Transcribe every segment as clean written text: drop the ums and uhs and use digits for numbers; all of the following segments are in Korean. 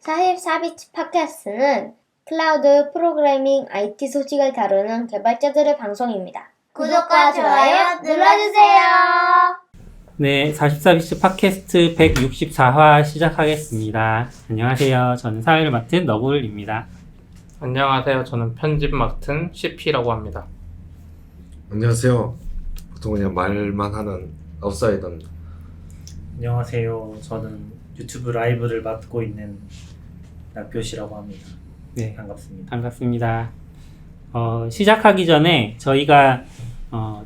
44비치 팟캐스트는 클라우드 프로그래밍 IT 소식을 다루는 개발자들의 방송입니다. 구독과 좋아요 눌러주세요. 네, 44비치 팟캐스트 164화 시작하겠습니다. 안녕하세요. 저는 사회를 맡은 너굴입니다. 안녕하세요. 저는 편집 맡은 CP라고 합니다. 안녕하세요. 보통 그냥 말만 하는 아웃사이더입니다. 안녕하세요. 저는 유튜브 라이브를 맡고 있는 낙교시라고 합니다. 네, 반갑습니다. 반갑습니다. 시작하기 전에 저희가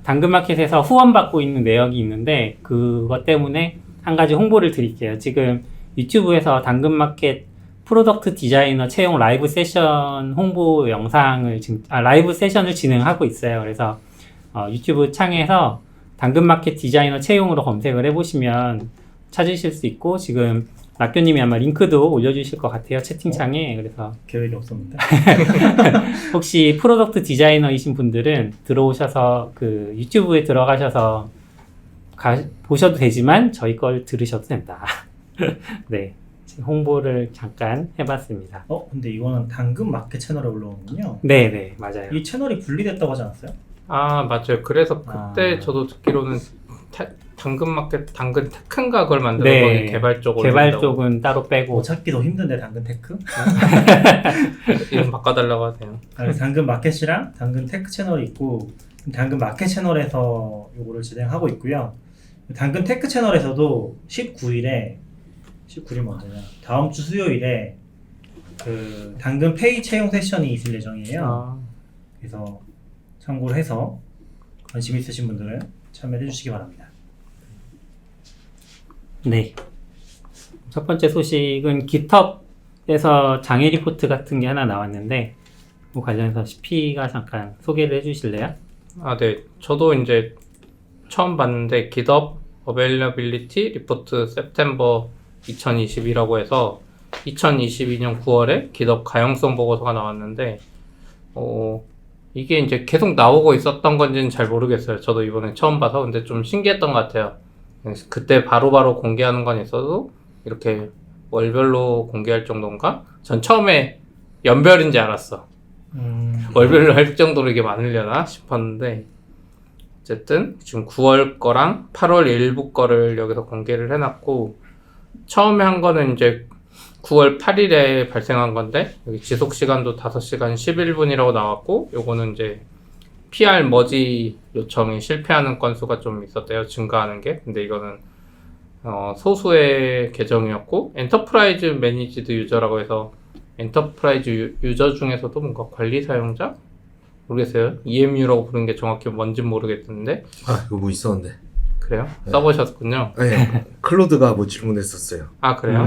당근마켓에서 후원받고 있는 내역이 있는데 그것 때문에 한 가지 홍보를 드릴게요. 지금 유튜브에서 당근마켓 프로덕트 디자이너 채용 라이브 세션 홍보 영상을 라이브 세션을 진행하고 있어요. 그래서 유튜브 창에서 당근마켓 디자이너 채용으로 검색을 해보시면 찾으실 수 있고, 지금 낙교님이 아마 링크도 올려주실 것 같아요, 채팅창에. 그래서 계획이 없었는데. 혹시 프로덕트 디자이너이신 분들은 들어오셔서 그 유튜브에 들어가셔서 보셔도 되지만 저희 걸 들으셔도 된다. 네, 홍보를 잠깐 해봤습니다. 근데 이거는 당근마켓 채널에 올라오는군요. 네, 맞아요. 이 채널이 분리됐다고 하지 않았어요? 아, 맞아요. 그래서 그때 저도 듣기로는 당근마켓, 당근테크인가 그걸 만드는 네, 거기 개발 쪽으로 개발 쪽은 따로 빼고. 찾기 더 힘든데 당근테크? 이름 바꿔달라고 하세요. 당근마켓이랑 당근테크 채널이 있고, 당근마켓 채널에서 요거를 진행하고 있고요. 당근테크 채널에서도 19일이 먼저냐? 다음 주 수요일에 그 당근 페이 채용 세션이 있을 예정이에요. 그래서 참고를 해서 관심 있으신 분들은 참여해 주시기 바랍니다. 네. 첫 번째 소식은 GitHub에서 장애 리포트 같은 게 하나 나왔는데, 뭐 관련해서 CP가 잠깐 소개를 해주실래요? 아, 네. 저도 이제 처음 봤는데 GitHub Availability Report September 2020이라고 해서 2022년 9월에 GitHub 가용성 보고서가 나왔는데, 이게 이제 계속 나오고 있었던 건지는 잘 모르겠어요. 저도 이번에 처음 봐서. 근데 좀 신기했던 것 같아요. 그때 바로바로 공개하는 건 있어도 이렇게 월별로 공개할 정도인가? 전 처음에 연별인지 알았어. 월별로 할 정도로 이게 많으려나 싶었는데, 어쨌든 지금 9월 거랑 8월 일부 거를 여기서 공개를 해놨고, 처음에 한 거는 이제 9월 8일에 발생한 건데, 여기 지속 시간도 5시간 11분이라고 나왔고, 요거는 이제 PR 머지 요청이 실패하는 건수가 좀 있었대요. 증가하는 게. 근데 이거는 소수의 계정이었고, 엔터프라이즈 매니지드 유저라고 해서 엔터프라이즈 유저 중에서도 뭔가 관리 사용자? 모르겠어요. EMU라고 부르는 게 정확히 뭔진 모르겠는데. 아, 이거 뭐 있었는데. 그래요? 네. 써보셨군요. 네, 클로드가 뭐 질문했었어요. 아, 그래요?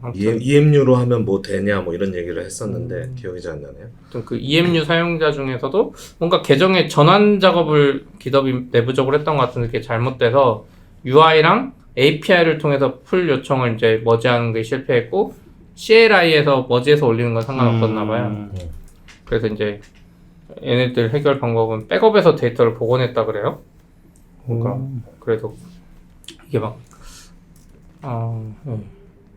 아무튼 EMU로 하면 뭐 되냐 뭐 이런 얘기를 했었는데 기억이 잘 안 나네요. 그 EMU 사용자 중에서도 뭔가 계정의 전환 작업을 GitHub이 내부적으로 했던 것 같은데 그게 잘못돼서 UI랑 API를 통해서 풀 요청을 이제 머지하는 게 실패했고, CLI에서 머지해서 올리는 건 상관없었나 봐요. 그래서 이제 얘네들 해결 방법은 백업에서 데이터를 복원했다 그래요. 그러니까 그래도 이게 막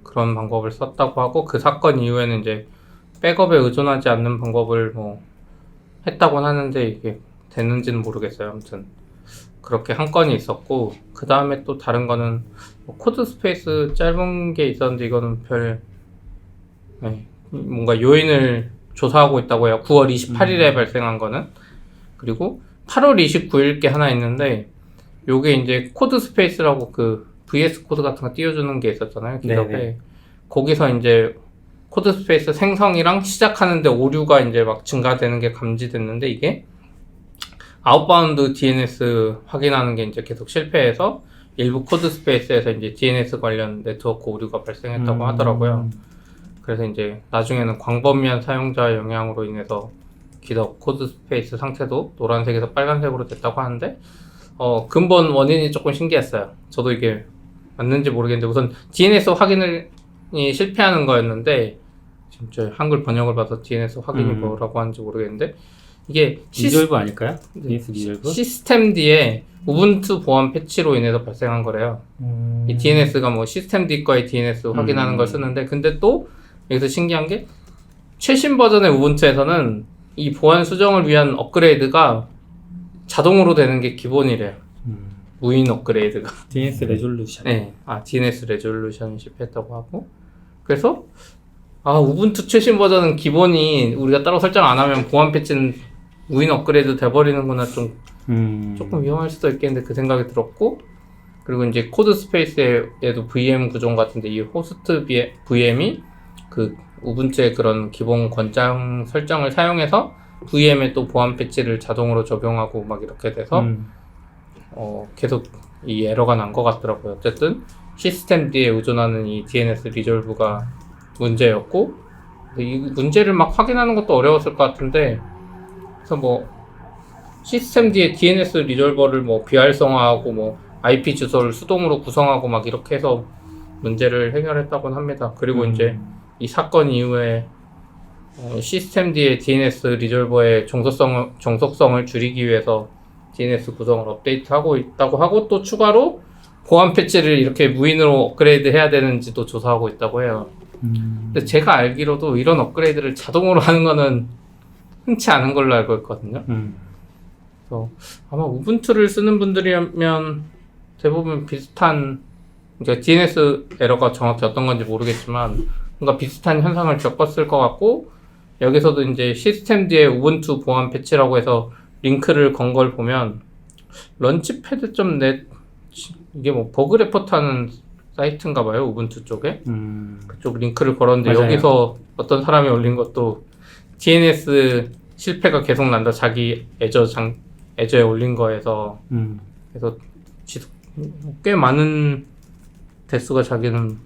그런 방법을 썼다고 하고, 그 사건 이후에는 이제 백업에 의존하지 않는 방법을 뭐 했다고는 하는데 이게 됐는지는 모르겠어요. 아무튼 그렇게 한 건이 있었고, 그 다음에 또 다른 거는 뭐 코드 스페이스 짧은 게 있었는데 이거는 뭔가 요인을 조사하고 있다고 해요. 9월 28일에 발생한 거는. 그리고 8월 29일 게 하나 있는데, 요게 이제 코드 스페이스라고 그 VS 코드 같은 거 띄워주는 게 있었잖아요, GitHub에. 거기서 이제 코드 스페이스 생성이랑 시작하는데 오류가 이제 막 증가되는 게 감지됐는데, 이게 아웃바운드 DNS 확인하는 게 이제 계속 실패해서 일부 코드 스페이스에서 이제 DNS 관련 네트워크 오류가 발생했다고 하더라고요. 그래서 이제 나중에는 광범위한 사용자 영향으로 인해서 GitHub 코드 스페이스 상태도 노란색에서 빨간색으로 됐다고 하는데, 근본 원인이 조금 신기했어요. 저도 이게 맞는지 모르겠는데, 우선 DNS 확인이 실패하는 거였는데, 지금 저 한글 번역을 봐서 DNS 확인이 뭐라고 하는지 모르겠는데, 이게 리졸브 아닐까요? DNS 리졸브? 시스템D에 우분투 보안 패치로 인해서 발생한 거래요. 이 DNS가 뭐 시스템D 거의 DNS 확인하는 걸 쓰는데, 근데 또 여기서 신기한 게 최신 버전의 우분투에서는 이 보안 수정을 위한 업그레이드가 자동으로 되는 게 기본이래요. 무인 업그레이드가. DNS 레졸루션. 네, DNS 레졸루션이 실패했다고 하고, 그래서 우분투 최신 버전은 기본이 우리가 따로 설정 안 하면 보안 패치는 무인 업그레이드 돼버리는구나, 조금 위험할 수도 있겠는데 그 생각이 들었고, 그리고 이제 코드 스페이스에도 VM 구종 같은데 이 호스트 VM이 그 우분투의 그런 기본 권장 설정을 사용해서 VM에 또 보안 패치를 자동으로 적용하고 막 이렇게 돼서 계속 이 에러가 난 것 같더라고요. 어쨌든 시스템D에 의존하는 이 DNS 리졸브가 문제였고, 이 문제를 막 확인하는 것도 어려웠을 것 같은데, 그래서 뭐 시스템D에 DNS 리졸버를 뭐 비활성화하고 뭐 IP 주소를 수동으로 구성하고 막 이렇게 해서 문제를 해결했다고는 합니다. 그리고 이제 이 사건 이후에 시스템D의 DNS 리졸버의 정속성을 줄이기 위해서 DNS 구성을 업데이트하고 있다고 하고, 또 추가로 보안 패치를 이렇게 무인으로 업그레이드 해야 되는지도 조사하고 있다고 해요. 근데 제가 알기로도 이런 업그레이드를 자동으로 하는 거는 흔치 않은 걸로 알고 있거든요. 그래서 아마 우분투를 쓰는 분들이면 대부분 비슷한, 그러니까 DNS 에러가 정확히 어떤 건지 모르겠지만 뭔가 비슷한 현상을 겪었을 것 같고, 여기서도 이제 시스템D의 우분투 보안 패치라고 해서 링크를 건 걸 보면 런치패드.net, 이게 뭐 버그 레포트 하는 사이트인가 봐요, 우분투 쪽에. 그쪽 링크를 걸었는데, 맞아요. 여기서 어떤 사람이 올린 것도 DNS 실패가 계속 난다, 자기 애저에 올린 거에서. 그래서 꽤 많은 대수가 자기는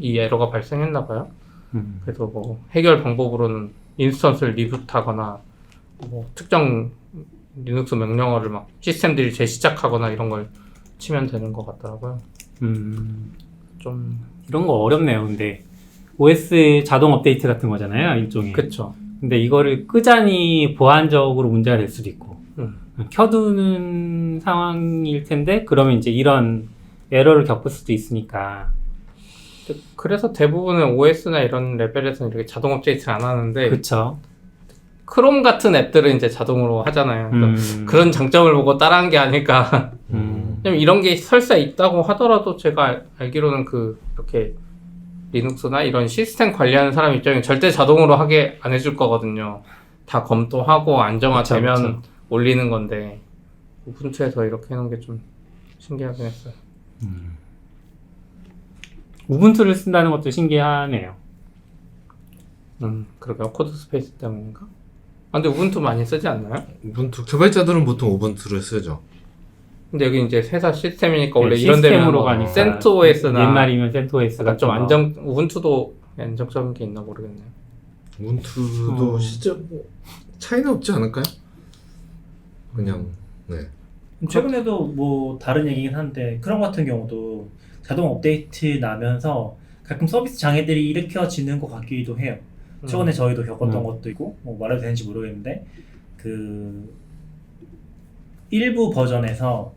이 에러가 발생했나 봐요. 그래서 뭐 해결 방법으로는 인스턴스를 리부트하거나 뭐 특정 리눅스 명령어를 막 시스템들이 재시작하거나 이런 걸 치면 되는 것 같더라고요. 좀 이런 거 어렵네요. 근데 OS 자동 업데이트 같은 거잖아요, 일종의. 그쵸. 근데 이거를 끄자니 보안적으로 문제가 될 수도 있고, 켜두는 상황일 텐데 그러면 이제 이런 에러를 겪을 수도 있으니까. 그래서 대부분은 OS나 이런 레벨에서는 이렇게 자동 업데이트를 안 하는데, 그쵸. 크롬 같은 앱들은 이제 자동으로 하잖아요. 그래서 그런 장점을 보고 따라한 게 아닐까. 왜냐면 이런 게 설사 있다고 하더라도 제가 알기로는 이렇게 리눅스나 이런 시스템 관리하는 사람 입장에 절대 자동으로 하게 안 해줄 거거든요. 다 검토하고 안정화되면 그쵸. 올리는 건데, 우분투에서 이렇게 해놓은 게 좀 신기하긴 했어요. 우분투를 쓴다는 것도 신기하네요. 그러게요. 코드 스페이스 때문인가? 근데 우분투 많이 쓰지 않나요? 우분투 개발자들은 보통 우분투를 쓰죠. 근데 여기 이제 회사 시스템이니까 원래 네, 이런 데면 시스템으로 뭐 가니까. 센토OS나 옛날이면 센토OS가 좀 우분투도 안정적인 게 있나 모르겠네요. 우분투도 진짜 뭐 차이는 없지 않을까요? 그냥 네. 최근에도 뭐 다른 얘기긴 한데 크롬 같은 경우도 자동 업데이트 나면서 가끔 서비스 장애들이 일으켜지는 것 같기도 해요. 최근에 저희도 겪었던 것도 있고, 뭐 말해도 되는지 모르겠는데, 일부 버전에서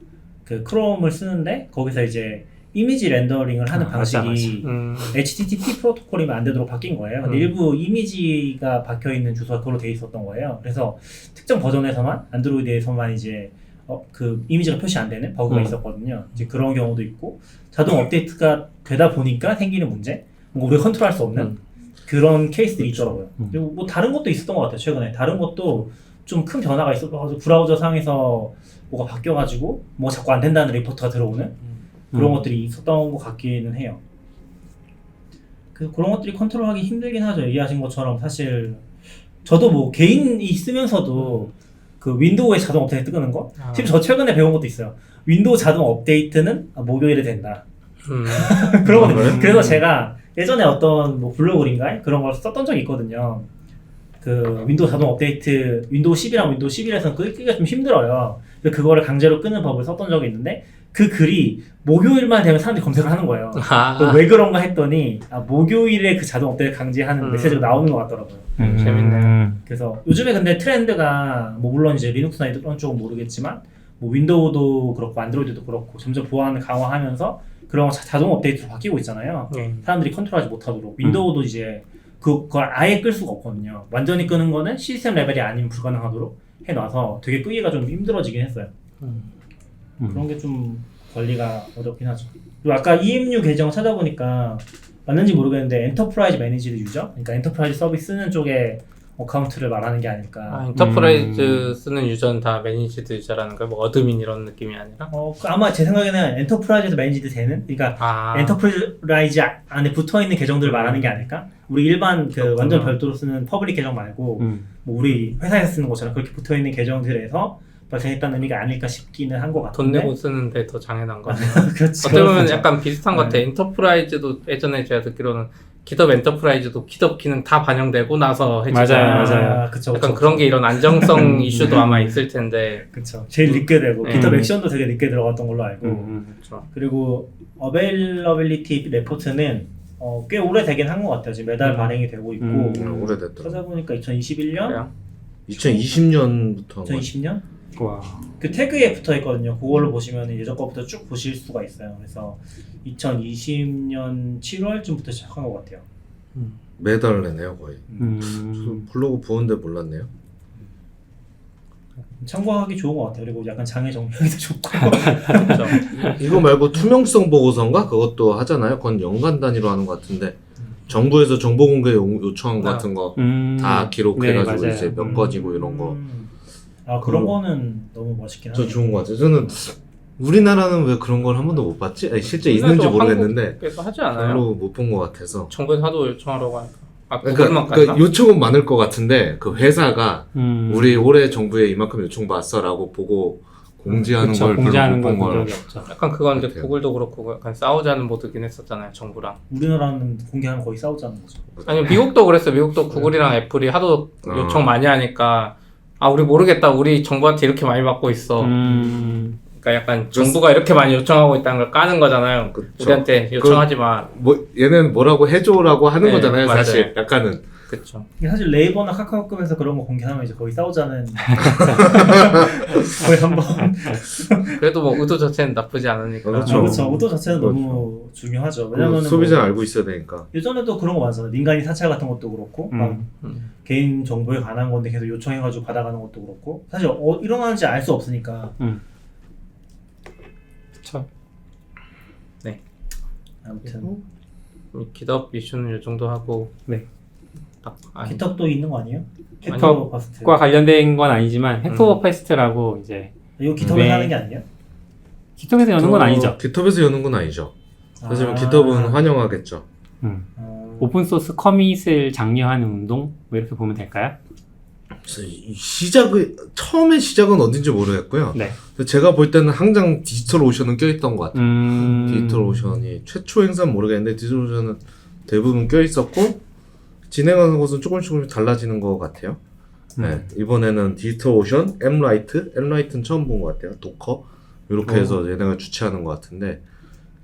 크롬을 쓰는데 거기서 이제 이미지 렌더링을 하는 방식이 HTTP 프로토콜이면 안 되도록 바뀐 거예요. 근데 일부 이미지가 박혀 있는 주소가 그걸로 돼 있었던 거예요. 그래서 특정 버전에서만, 안드로이드에서만 이제 이미지가 표시 안 되는 버그가 있었거든요. 이제 그런 경우도 있고, 자동 업데이트가 되다 보니까 생기는 문제, 뭔가 우리가 컨트롤할 수 없는 그런 케이스들이 있더라고요. 그리고 뭐 다른 것도 있었던 것 같아요. 최근에 다른 것도 좀 큰 변화가 있어서 브라우저 상에서 뭐가 바뀌어가지고 뭐 자꾸 안 된다는 리포트가 들어오는 그런 것들이 있었던 것 같기는 해요. 그런 것들이 컨트롤하기 힘들긴 하죠. 얘기하신 것처럼 사실 저도 뭐 개인이 쓰면서도 윈도우에 자동 업데이트 끄는 거? 지금 저 최근에 배운 것도 있어요. 윈도우 자동 업데이트는 목요일에 된다. 그러거든요. 그래서 제가 예전에 어떤 뭐 블로그인가 그런 걸 썼던 적이 있거든요. 윈도우 자동 업데이트, 윈도우 10이랑 윈도우 11에서는 끄기가 좀 힘들어요. 그거를 강제로 끄는 법을 썼던 적이 있는데, 그 글이 목요일만 되면 사람들이 검색을 하는 거예요. 아, 왜 그런가 했더니 목요일에 그 자동 업데이트 강제하는 메시지가 나오는 것 같더라고요. 재밌네요. 그래서 요즘에 근데 트렌드가 뭐 물론 이제 리눅스나 이런 쪽은 모르겠지만 뭐 윈도우도 그렇고 안드로이드도 그렇고 점점 보안을 강화하면서 그런 거 자동 업데이트로 바뀌고 있잖아요. 사람들이 컨트롤하지 못하도록 윈도우도 이제 그걸 아예 끌 수가 없거든요. 완전히 끄는 거는 시스템 레벨이 아니면 불가능하도록 해놔서 되게 끄기가 좀 힘들어지긴 했어요. 그런 게 좀 관리가 어렵긴 하죠. 그리고 아까 EMU 계정 찾아보니까 맞는지 모르겠는데 엔터프라이즈 매니지드 유저? 그러니까 엔터프라이즈 서비스 쓰는 쪽에 어카운트를 말하는 게 아닐까. 아, 엔터프라이즈 쓰는 유저는 다 매니지드 유저라는 거예요? 뭐 어드민 이런 느낌이 아니라? 아마 제 생각에는 엔터프라이즈에서 매니지드 되는? 그러니까 엔터프라이즈 안에 붙어있는 계정들을 말하는 게 아닐까? 우리 일반 그 완전 별도로 쓰는 퍼블릭 계정 말고 뭐 우리 회사에서 쓰는 것처럼 그렇게 붙어있는 계정들에서 발생했다는 의미가 아닐까 싶기는 한 것 돈 같은데. 내고 쓰는데 더 장애난 거. 그렇죠. 어떻게 보면 약간 비슷한 것 같아. 엔터프라이즈도 예전에 제가 듣기로는 기덥 엔터프라이즈도 기덥 기능 다 반영되고 나서 해주잖아요. 맞아요. 그쵸, 약간 그쵸. 그런 게 이런 안정성 이슈도 아마 있을 텐데. 그쵸. 제일 늦게 되고 네. 기톱 액션도 되게 늦게 들어갔던 걸로 알고 그렇죠. 그리고 어베일러빌리티 레포트는 꽤 오래 되긴 한 것 같아요. 지금 매달 발행이 되고 있고 오래됐더라고요. 찾아보니까 2021년? 그래요? 2020년부터 2020년? 와. 그 태그에 붙어 있거든요. 그걸로 보시면 예전 거부터 쭉 보실 수가 있어요. 그래서 2020년 7월쯤부터 시작한 것 같아요. 매달 내네요 거의. 저 블로그 보는데 몰랐네요. 참고하기 좋은 것 같아요. 그리고 약간 장애 정리하기도 좋고. 그렇죠. 이거 말고 투명성 보고서인가 그것도 하잖아요. 그건 연간 단위로 하는 것 같은데 정부에서 정보 공개 요청한 것 같은 거 다 기록해가지고 네, 이제 몇 건이고 이런 거. 그런 거는 너무 멋있긴 저 하네요. 좋은 것 같아요. 저는 우리나라는 왜 그런 걸 한 번도 못 봤지? 아니, 실제 있는지 모르겠는데 한국에서 하지 않아요? 별로 못 본 것 같아서. 정부에서 하도 요청하라고 하니까. 아, 그걸만 그러니까 갔나? 요청은 많을 것 같은데 그 회사가 우리 올해 정부에 이만큼 요청 봤어라고 보고 공지하는 그쵸, 걸 별로 공지하는 못 본 건 걸. 적이 없죠. 약간 그건 이제 같아요. 구글도 그렇고 약간 싸우자는 모드긴 했었잖아요, 정부랑. 우리나라는 공개하면 거의 싸우자는 거죠. 아니 미국도 그랬어요. 미국도 구글이랑 애플이 하도 어. 요청 많이 하니까 아 우리 모르겠다. 우리 정부한테 이렇게 많이 받고 있어. 그러니까 약간 정부가 이렇게 많이 요청하고 있다는 걸 까는 거잖아요. 그쵸. 우리한테 요청하지 마. 뭐 얘는 뭐라고 해줘라고 하는 네, 거잖아요. 맞아요. 사실 약간은. 그쵸. 이게 사실 네이버나 카카오급에서 그런 거 공개하면 이제 거의 싸우자는 거의 한번. 그래도 뭐 의도 자체는 나쁘지 않으니까. 그렇죠. 그렇죠. 의도 자체는 그렇죠. 너무 중요하죠. 그 왜냐면은 소비자 뭐 알고 있어야 되니까. 예전에도 그런 거 많잖아요. 민간인 사찰 같은 것도 그렇고, 막 개인 정보에 관한 건데 계속 요청해가지고 받아가는 것도 그렇고, 사실 일어나는지 알 수 없으니까. 그쵸. 아무튼 기덥 이슈는 이 정도 하고. 네. 기톱도 있는 거 아니에요? 기톱 파스트. 과 관련된 건 아니지만 헥토버 페스트라고 이제 이거 기톱에 네. 하는 게 아니에요? 기톱에서 여는 건 아니죠. 깃허브에서 여는 건 아니죠. 하지만 아. 깃허브는 환영하겠죠. 오픈 소스 커밋을 장려하는 운동 뭐 이렇게 보면 될까요? 처음에 시작은 어딘지 모르겠고요. 네. 근데 제가 볼 때는 항상 디지털 오션은 껴있던 것 같아요. 디지털 음. 오션이 최초 행사는 모르겠는데 디지털 오션은 대부분 껴있었고 진행하는 것은 조금씩 달라지는 것 같아요. 네, 이번에는 디지털 오션, 엠라이트는 처음 본 것 같아요. 도커 이렇게 해서 얘네가 주최하는 것 같은데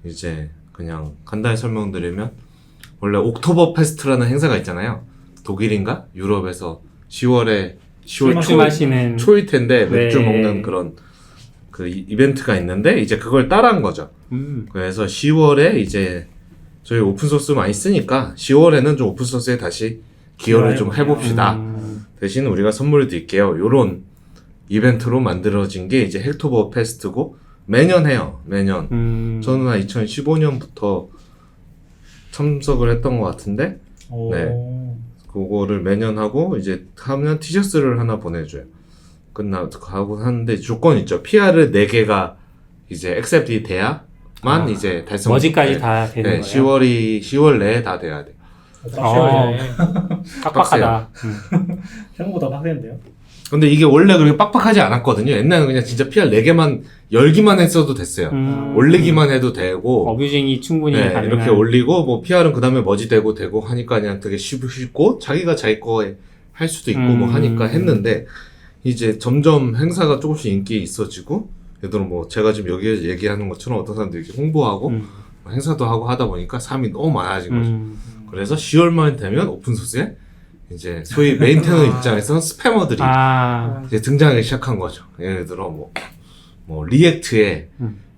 이제 그냥 간단히 설명드리면 원래 옥토버 페스트라는 행사가 있잖아요. 독일인가 유럽에서 10월에 술 마시는 초일 텐데 맥주 네. 먹는 그런 그 이벤트가 있는데 이제 그걸 따라한 거죠. 그래서 10월에 이제 저희 오픈소스 많이 쓰니까 10월에는 좀 오픈소스에 다시 기여를 좀 해봅시다. 대신 우리가 선물을 드릴게요. 요런 이벤트로 만들어진 게 이제 헥토버 페스트고 매년 해요. 매년. 저는 한 2015년부터 참석을 했던 것 같은데 네. 그거를 매년 하고 이제 하면 티셔츠를 하나 보내줘요. 끝나고 하는데 조건 있죠. PR을 4개가 이제 액셉트이 돼야만 이제 달성. 머지까지 다 되는 네, 거예요. 10월 내에 다 돼야 돼요. 빡빡하다. 생각보다 빡센데요? 근데 이게 원래 그렇게 빡빡하지 않았거든요. 옛날에는 그냥 진짜 PR 4개만 열기만 했어도 됐어요. 올리기만 해도 되고 어뷰징이 충분히 네, 가능한. 이렇게 올리고 뭐 PR은 그 다음에 머지 되고 하니까 그냥 되게 쉽고 자기가 자기 거에 할 수도 있고 뭐 하니까 했는데 이제 점점 행사가 조금씩 인기 있어지고 예를 들어 뭐 제가 지금 여기 얘기하는 것처럼 어떤 사람들이 이렇게 홍보하고 행사도 하고 하다 보니까 사람이 너무 많아진 거죠. 그래서 10월만 되면 오픈소스에 이제 소위 메인테너 입장에서는 스패머들이 이제 등장하기 시작한 거죠. 예를 들어 뭐 리액트에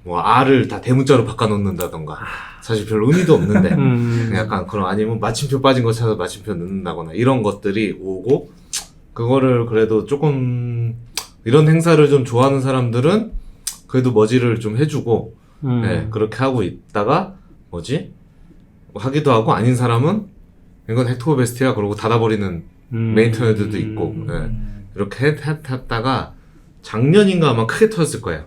뭐 R을 다 대문자로 바꿔놓는다던가 사실 별로 의미도 없는데 약간 그런 아니면 마침표 빠진 거 찾아서 마침표 넣는다거나 이런 것들이 오고 그거를 그래도 조금 이런 행사를 좀 좋아하는 사람들은 그래도 머지를 좀 해주고 네, 그렇게 하고 있다가 하기도 하고 아닌 사람은 이건 헥토버베스트야 그러고 닫아버리는 메인테너들도 있고 네, 이렇게 했다가 작년인가 아마 크게 터졌을 거예요.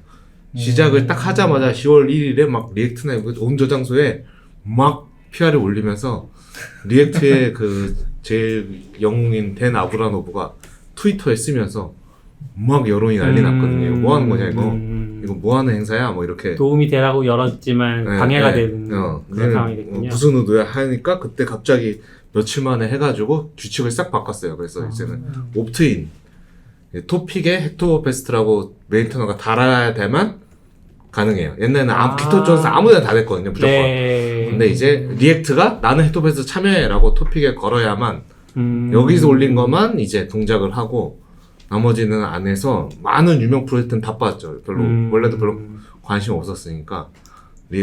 시작을 딱 하자마자 10월 1일에 막 리액트나 온 저장소에 막 PR을 올리면서 리액트의 그 제일 영웅인 댄 아브라노브가 트위터에 쓰면서 막 여론이 난리 났거든요. 이거 뭐 하는 거냐 이거 뭐 하는 행사야 뭐 이렇게 도움이 되라고 열었지만 방해가 되는 그런 상황이 됐군요. 무슨 의도야 하니까 그때 갑자기 며칠 만에 해가지고 규칙을 싹 바꿨어요. 그래서 이제는 옵트인 토픽에 헥토버페스트라고 메인테너가 달아야 되면 가능해요. 옛날에는 기토 존스 아무데나 다 됐거든요. 무조건. 네. 근데 이제 리액트가 나는 헥토버페스트 참여해라고 토픽에 걸어야만 여기서 올린 것만 이제 동작을 하고 나머지는 안 해서 많은 유명 프로젝트는 다 빠졌죠. 별로 원래도 별로 관심 없었으니까.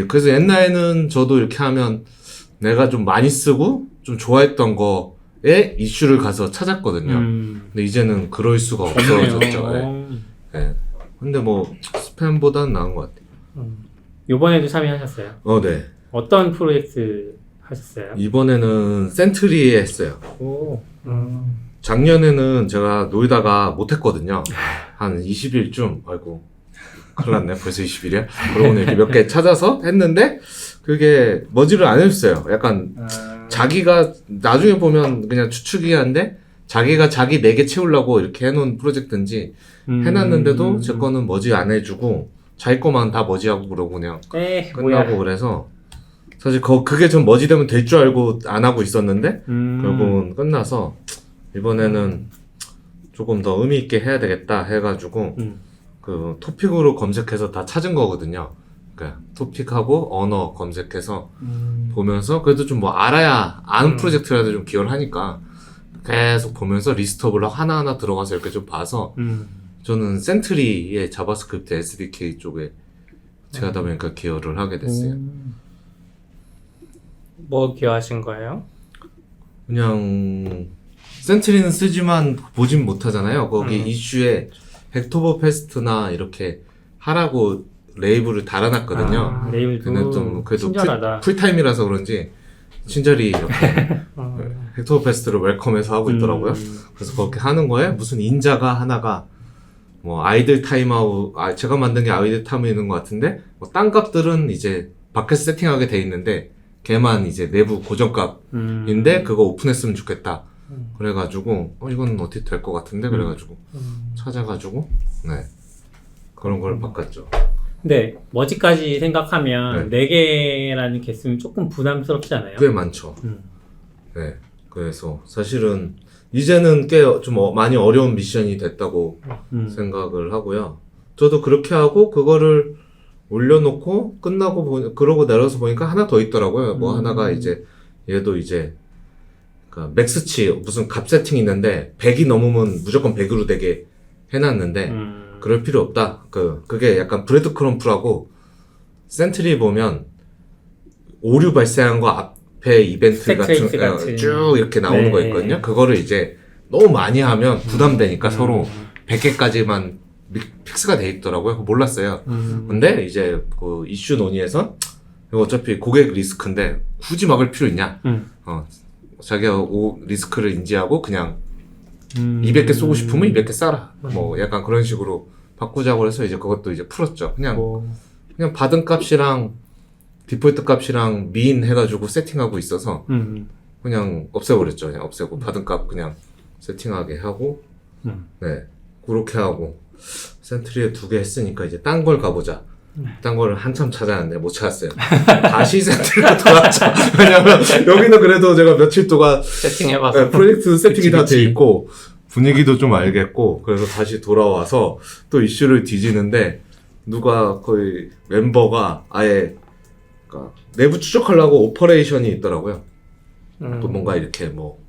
그래서 옛날에는 저도 이렇게 하면 내가 좀 많이 쓰고 좀 좋아했던 거에 이슈를 가서 찾았거든요. 근데 이제는 그럴 수가 없어졌죠. 네. 네. 근데 뭐 스팸보다는 나은 것 같아요. 이번에도 참여하셨어요? 네. 어떤 프로젝트 하셨어요? 이번에는 센트리에 했어요. 오. 작년에는 제가 놀다가 못했거든요. 한 20일쯤, 아이고, 큰일 났네. 벌써 20일이야? 그러고 이렇게 몇 개 찾아서 했는데, 그게 머지를 안 해줬어요. 약간, 자기가, 나중에 보면 그냥 추측이 한데, 자기가 자기 4개 채우려고 이렇게 해놓은 프로젝트인지, 해놨는데도 제 거는 머지 안 해주고, 자기 거만 다 머지하고 그러고 그냥 끝나고 그래서, 사실 그게 좀 머지 되면 될 줄 알고 안 하고 있었는데, 결국은 끝나서, 이번에는 조금 더 의미 있게 해야 되겠다 해가지고 그 토픽으로 검색해서 다 찾은 거거든요. 그러니까 토픽하고 언어 검색해서 보면서 그래도 좀 뭐 알아야 아는 프로젝트라도 좀 기여를 하니까 계속 보면서 리스트업을 하나하나 들어가서 이렇게 좀 봐서 저는 센트리의 자바스크립트 SDK 쪽에 제가 하다 보니까 기여를 하게 됐어요. 뭐 기여하신 거예요? 그냥 센트리는 쓰지만 보진 못하잖아요. 거기 이슈에 헥토버페스트나 이렇게 하라고 레이블을 달아놨거든요. 근데 좀 그래도 풀타임이라서 그런지 친절히 이렇게 헥토버페스트를 웰컴해서 하고 있더라고요. 그래서 그렇게 하는 거에 무슨 인자가 하나가 뭐 아이들 타임아웃, 제가 만든 게 아이들 타임이 있는 것 같은데 뭐 딴 값들은 이제 밖에서 세팅하게 돼 있는데 걔만 이제 내부 고정값인데 그거 오픈했으면 좋겠다. 그래가지고 이건 어떻게 될 것 같은데 그래가지고 찾아가지고 네 그런 걸 바꿨죠. 근데 머지까지 생각하면 4개라는 개수는 조금 부담스럽지 않아요? 꽤 많죠. 네 그래서 사실은 이제는 꽤 좀 많이 어려운 미션이 됐다고 생각을 하고요. 저도 그렇게 하고 그거를 올려놓고 끝나고 그러고 내려서 보니까 하나 더 있더라고요. 뭐 하나가 이제 얘도 이제 맥스치 무슨 값 세팅이 있는데 100이 넘으면 무조건 100으로 되게 해놨는데 그럴 필요 없다. 그게 약간 브레드 크럼프라고 센트리 보면 오류 발생한 거 앞에 이벤트 같은 쭉 이렇게 나오는 거 있거든요. 그거를 이제 너무 많이 하면 부담되니까 서로 100개까지만 픽스가 돼 있더라고요. 몰랐어요. 근데 이제 그 이슈 논의에서 이거 어차피 고객 리스크인데 굳이 막을 필요 있냐? 자기가 리스크를 인지하고 그냥 200개 쏘고 싶으면 200개 쏴라. 뭐 약간 그런 식으로 바꾸자고 해서 이제 그것도 이제 풀었죠. 그냥 받은 값이랑 디폴트 값이랑 미인 해가지고 세팅하고 있어서 그냥 없애버렸죠. 그냥 없애고 받은 값 그냥 세팅하게 하고 네 그렇게 하고 센트리에 2개 했으니까 이제 딴 걸 가보자. 딴 거를 한참 찾아왔는데 못 찾았어요. 다시 센트리로 돌아왔죠. 왜냐면 여기는 그래도 제가 며칠 동안 세팅해봐서 프로젝트 세팅이 다 돼 있고 분위기도 좀 알겠고 그래서 다시 돌아와서 또 이슈를 뒤지는데 누가 거의 멤버가 아예 그러니까 내부 추적하려고 오퍼레이션이 있더라고요. 또 뭔가 이렇게 뭐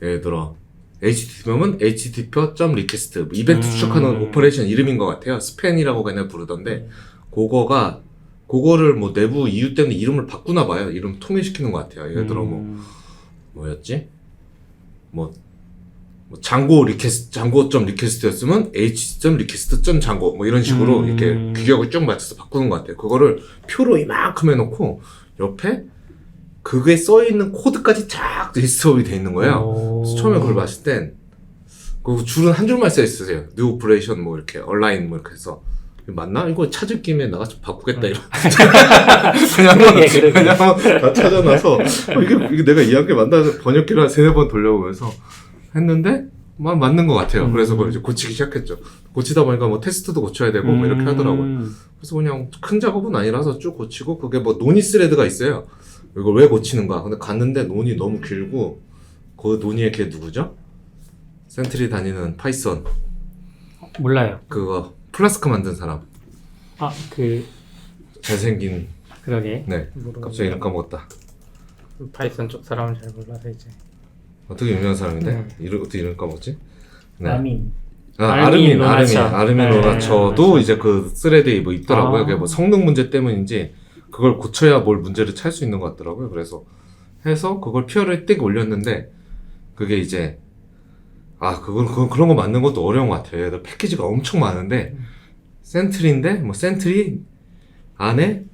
예를 들어 HTTP면 http.request 뭐 이벤트 추적하는 오퍼레이션 이름인 것 같아요. 스팬이라고 그냥 부르던데 그거를 뭐 내부 이유 때문에 이름을 바꾸나 봐요. 이름 통일시키는 것 같아요. 예를 들어 뭐였지? 뭐 장고 장고.점 리퀘스트였으면 h.request.장고 장고 뭐 이런 식으로 이렇게 규격을 쭉 맞춰서 바꾸는 것 같아요. 그거를 표로 이만큼 해놓고 옆에 그게 써있는 코드까지 쫙 리스트업이 돼 있는 거예요. 그래서 처음에 그걸 봤을 땐 그 줄은 한 줄만 써있으세요. new operation 뭐 이렇게 align 뭐 이렇게 해서 맞나? 이거 찾을 김에 나가서 바꾸겠다 이런. 그냥 다 찾아놔서 이게 내가 이해한 게 맞나 번역기를 한 3-4번 돌려보면서 했는데 맞는 것 같아요. 그래서 그걸 이제 고치기 시작했죠. 고치다 보니까 뭐 테스트도 고쳐야 되고 뭐 이렇게 하더라고요. 그래서 그냥 큰 작업은 아니라서 쭉 고치고 그게 뭐 논의 스레드가 있어요. 이걸 왜 고치는가? 근데 갔는데 논의 너무 길고 그 논의의 걔 누구죠? 센트리 다니는 파이썬 몰라요. 그거 플라스크 만든 사람. 잘생긴. 그러게. 네. 갑자기 이름 까먹었다. 파이썬 쪽 사람은 잘 몰라서 이제. 어떻게 유명한 사람인데? 어떻게 이름 까먹었지? 네. 아민. 아르민 아르민 로나처도 이제 그 스레드에 뭐 있더라고요. 그게 뭐 성능 문제 때문인지 그걸 고쳐야 뭘 문제를 찰 수 있는 것 같더라고요. 그래서 해서 그걸 피어를 띡 올렸는데 그게 이제 그런 거 만든 것도 어려운 것 같아요. 얘들 패키지가 엄청 많은데 센트리인데 뭐 센트리 안에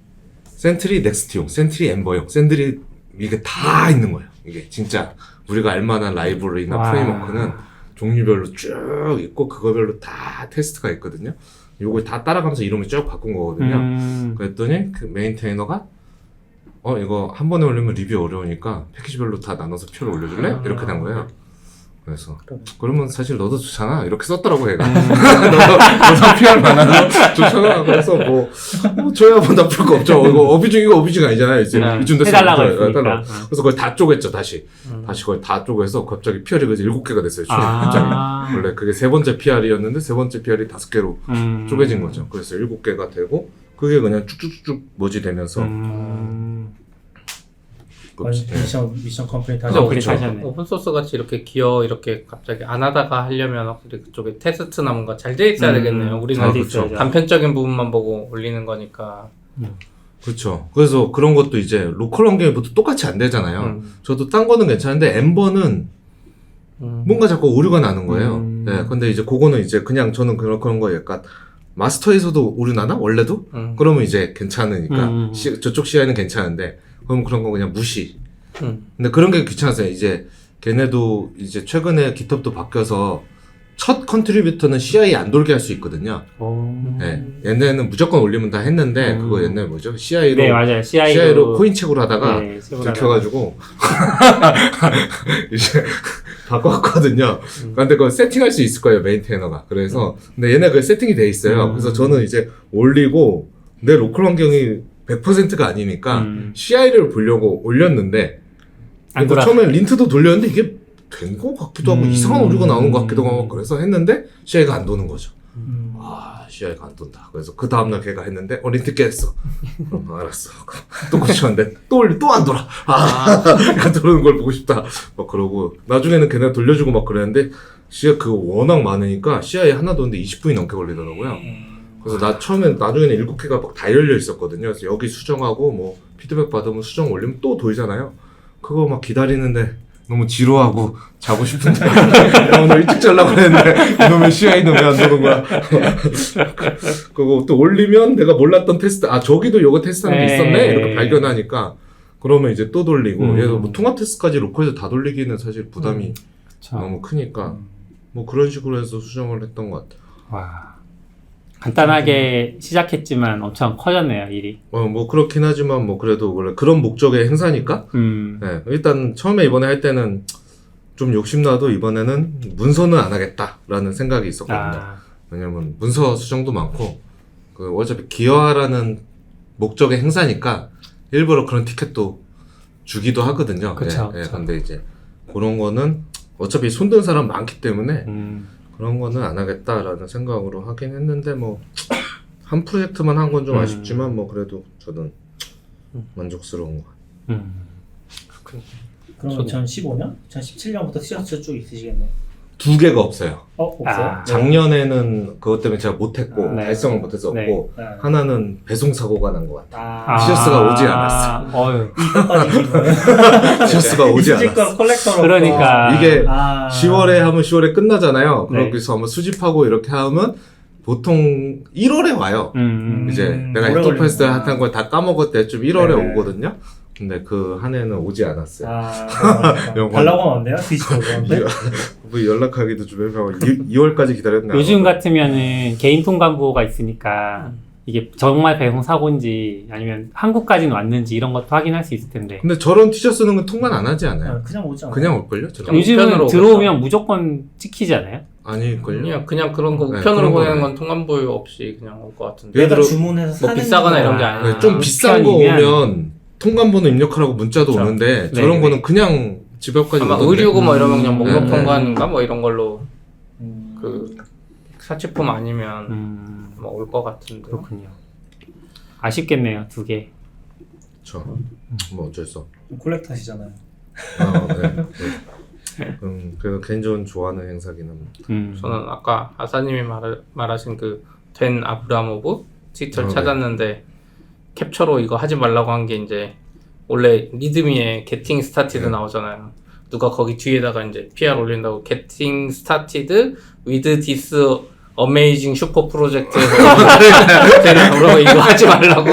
센트리 넥스트용, 센트리 엠버용, 센트리 이게 다 있는 거예요. 이게 진짜 우리가 알만한 라이브러리나 프레임워크는 종류별로 쭉 있고 그거별로 다 테스트가 있거든요. 요걸 다 따라가면서 이름을 쭉 바꾼 거거든요. 그랬더니 그 메인테이너가 이거 한 번에 올리면 리뷰 어려우니까 패키지별로 다 나눠서 표를 올려줄래? 이렇게 된 거예요. 그래서 그러면 사실 너도 좋잖아 이렇게 썼더라고 얘가. 너도 PR 많아서 좋잖아. 그래서 뭐 줘야 뭐 나쁠 거 없죠. 이거 어뷰징 아니잖아요. 이제 이쯤 됐어. 해달라고 했으니까. 그래서 그걸 다 쪼갰죠 다시 그걸 다 쪼개서 갑자기 PR이 그래서 7개가 됐어요. 갑자기 원래 그게 3번째 PR이었는데 3번째 PR이 5개로 쪼개진 거죠. 그래서 7개가 되고 그게 그냥 쭉쭉쭉 머지되면서 미션 컴플리트 그래서 하셨네. 오픈소스 같이 이렇게 기어 이렇게 갑자기 안 하다가 하려면 확실히 그쪽에 테스트나 뭔가 잘 돼 있어야 되겠네요. 우리는 그렇죠. 단편적인 부분만 보고 올리는 거니까. 그렇죠. 그래서 그런 것도 이제 로컬 환경에부터 똑같이 안 되잖아요. 저도 딴 거는 괜찮은데 엠버는 뭔가 자꾸 오류가 나는 거예요. 네, 근데 이제 그거는 이제 그냥 저는 그런 거 약간 마스터에서도 오류 나나? 원래도? 그러면 이제 괜찮으니까 저쪽 CI는 괜찮은데 그럼 그런 거 그냥 무시. 근데 그런 게 귀찮았어요. 이제 걔네도 이제 최근에 GitHub도 바뀌어서 첫 컨트리뷰터는 CI 안 돌게 할 수 있거든요. 네. 옛날에는 무조건 올리면 다 했는데 그거 옛날 뭐죠? CI로 네, 맞아요. CI로 코인 책으로 하다가 네, 들켜가지고 이제 바꿨거든요. 근데 그거 세팅할 수 있을 거예요 메인테이너가. 그래서 근데 얘네 그 세팅이 돼 있어요. 그래서 저는 이제 올리고 내 로컬 환경이 100%가 아니니까 CI를 보려고 올렸는데 처음에 린트도 돌렸는데 이게 된 거 같기도 하고 이상한 오류가 나오는 것 같기도 하고 그래서 했는데 CI가 안 도는 거죠. CI가 안 돈다. 그래서 그 다음날 걔가 했는데 린트 깼어. 그럼 알았어. 또 고쳤는데 또 올리 또 안 돌아. 안 돌아오는 걸 보고 싶다. 막 그러고 나중에는 걔네 돌려주고 막 그랬는데 CI 그거 워낙 많으니까 CI 하나 도는데 20분이 넘게 걸리더라고요. 그래서 나중에는 7개가 막 다 열려 있었거든요. 그래서 여기 수정하고 뭐 피드백 받으면 수정 올리면 또 돌잖아요. 그거 막 기다리는데 너무 지루하고 자고 싶은데 오늘 일찍 자려고 했는데 이놈의 CI는 왜 안 도는 거야. 그거 또 올리면 내가 몰랐던 테스트 저기도 요거 테스트하는 게 있었네 이렇게 발견하니까 그러면 이제 또 돌리고 얘도 뭐 통합 테스트까지 로컬에서 다 돌리기는 사실 부담이 너무 크니까 뭐 그런 식으로 해서 수정을 했던 것 같아요. 와, 간단하게 시작했지만 엄청 커졌네요 일이. 뭐 그렇긴 하지만 뭐 그래도 원래 그런 목적의 행사니까 네, 일단 처음에 이번에 할 때는 좀 욕심나도 이번에는 문서는 안 하겠다라는 생각이 있었거든요. 왜냐면 문서 수정도 많고 어차피 기여하라는 목적의 행사니까 일부러 그런 티켓도 주기도 하거든요. 그쵸, 네, 근데 이제 그런 거는 어차피 손든 사람 많기 때문에 그런 거는 안 하겠다라는 생각으로 하긴 했는데 뭐 한 프로젝트만 한 건 좀 음. 아쉽지만 뭐 그래도 저는 만족스러운 것 같아요. 그럼 2015년? 2017년부터 티셔츠 쭉 있으시겠네요. 2개가 없어요. 없어요? 아, 작년에는 그것 때문에 제가 못했고 네. 달성을 못해서 네. 없고 네. 하나는 배송 사고가 난 것 같아요. 아, 티셔츠가 오지 않았어. 어휴. 이것까지 기분. 티셔츠가 오지 있을 걸 않았어. 콜렉터로. 그러니까. 이게 아. 10월에 하면 10월에 끝나잖아요. 네. 그래서 한번 수집하고 이렇게 하면 보통 1월에 와요. 이제 내가 오래 헥토페스트 걸리는구나. 한 걸 다 까먹을 때쯤 1월에 네. 오거든요. 근데 그 한 해는 오지 않았어요. 너무 달라고 하면 안 돼요? 디지털 그런데? 뭐 연락하기도 좀 해서 2월까지 기다렸나. 요즘 같으면은 개인 통관부가 있으니까 이게 정말 배송 사고인지 아니면 한국까지는 왔는지 이런 것도 확인할 수 있을 텐데. 근데 저런 티셔츠는 그 통관 안 하지 않아요? 그냥 오지 않아요? 그냥 올걸요? 저런 요즘은 우편으로 들어오면 무조건 찍히지 않아요? 아닐걸요? 그냥 그런 거 네, 우편으로 그런 보내는 거네. 건 통관부 없이 그냥 올 것 같은데. 예를 내가 들어 주문해서 뭐 사는 비싸거나 거. 이런 게 아니라. 네, 좀 비싼 거 우편이면- 오면 통관번호 입력하라고 문자도 그렇죠. 오는데 네, 저런 네. 거는 그냥 집 앞까지 아마 오던데. 의류고 뭐 이러면 그냥 목록 네, 네. 통관인가 뭐 이런 걸로 음. 그 사치품 아니면 뭐 올 것 같은데. 그렇군요. 아쉽겠네요, 2개. 그렇죠. 뭐 어쩔 수 없. 콜렉터시잖아요. 네. 그래서 개인적으로 좋아하는 행사긴 합니다. 저는 아까 아사님이 말하신 그 된 아브라모브 트위터를 네. 찾았는데 캡처로 이거 하지 말라고 한 게 이제 원래 리드미에 Getting Started 네. 나오잖아요. 누가 거기 뒤에다가 이제 PR 올린다고 Getting Started with this amazing super project에서 그러고 이거 하지 말라고.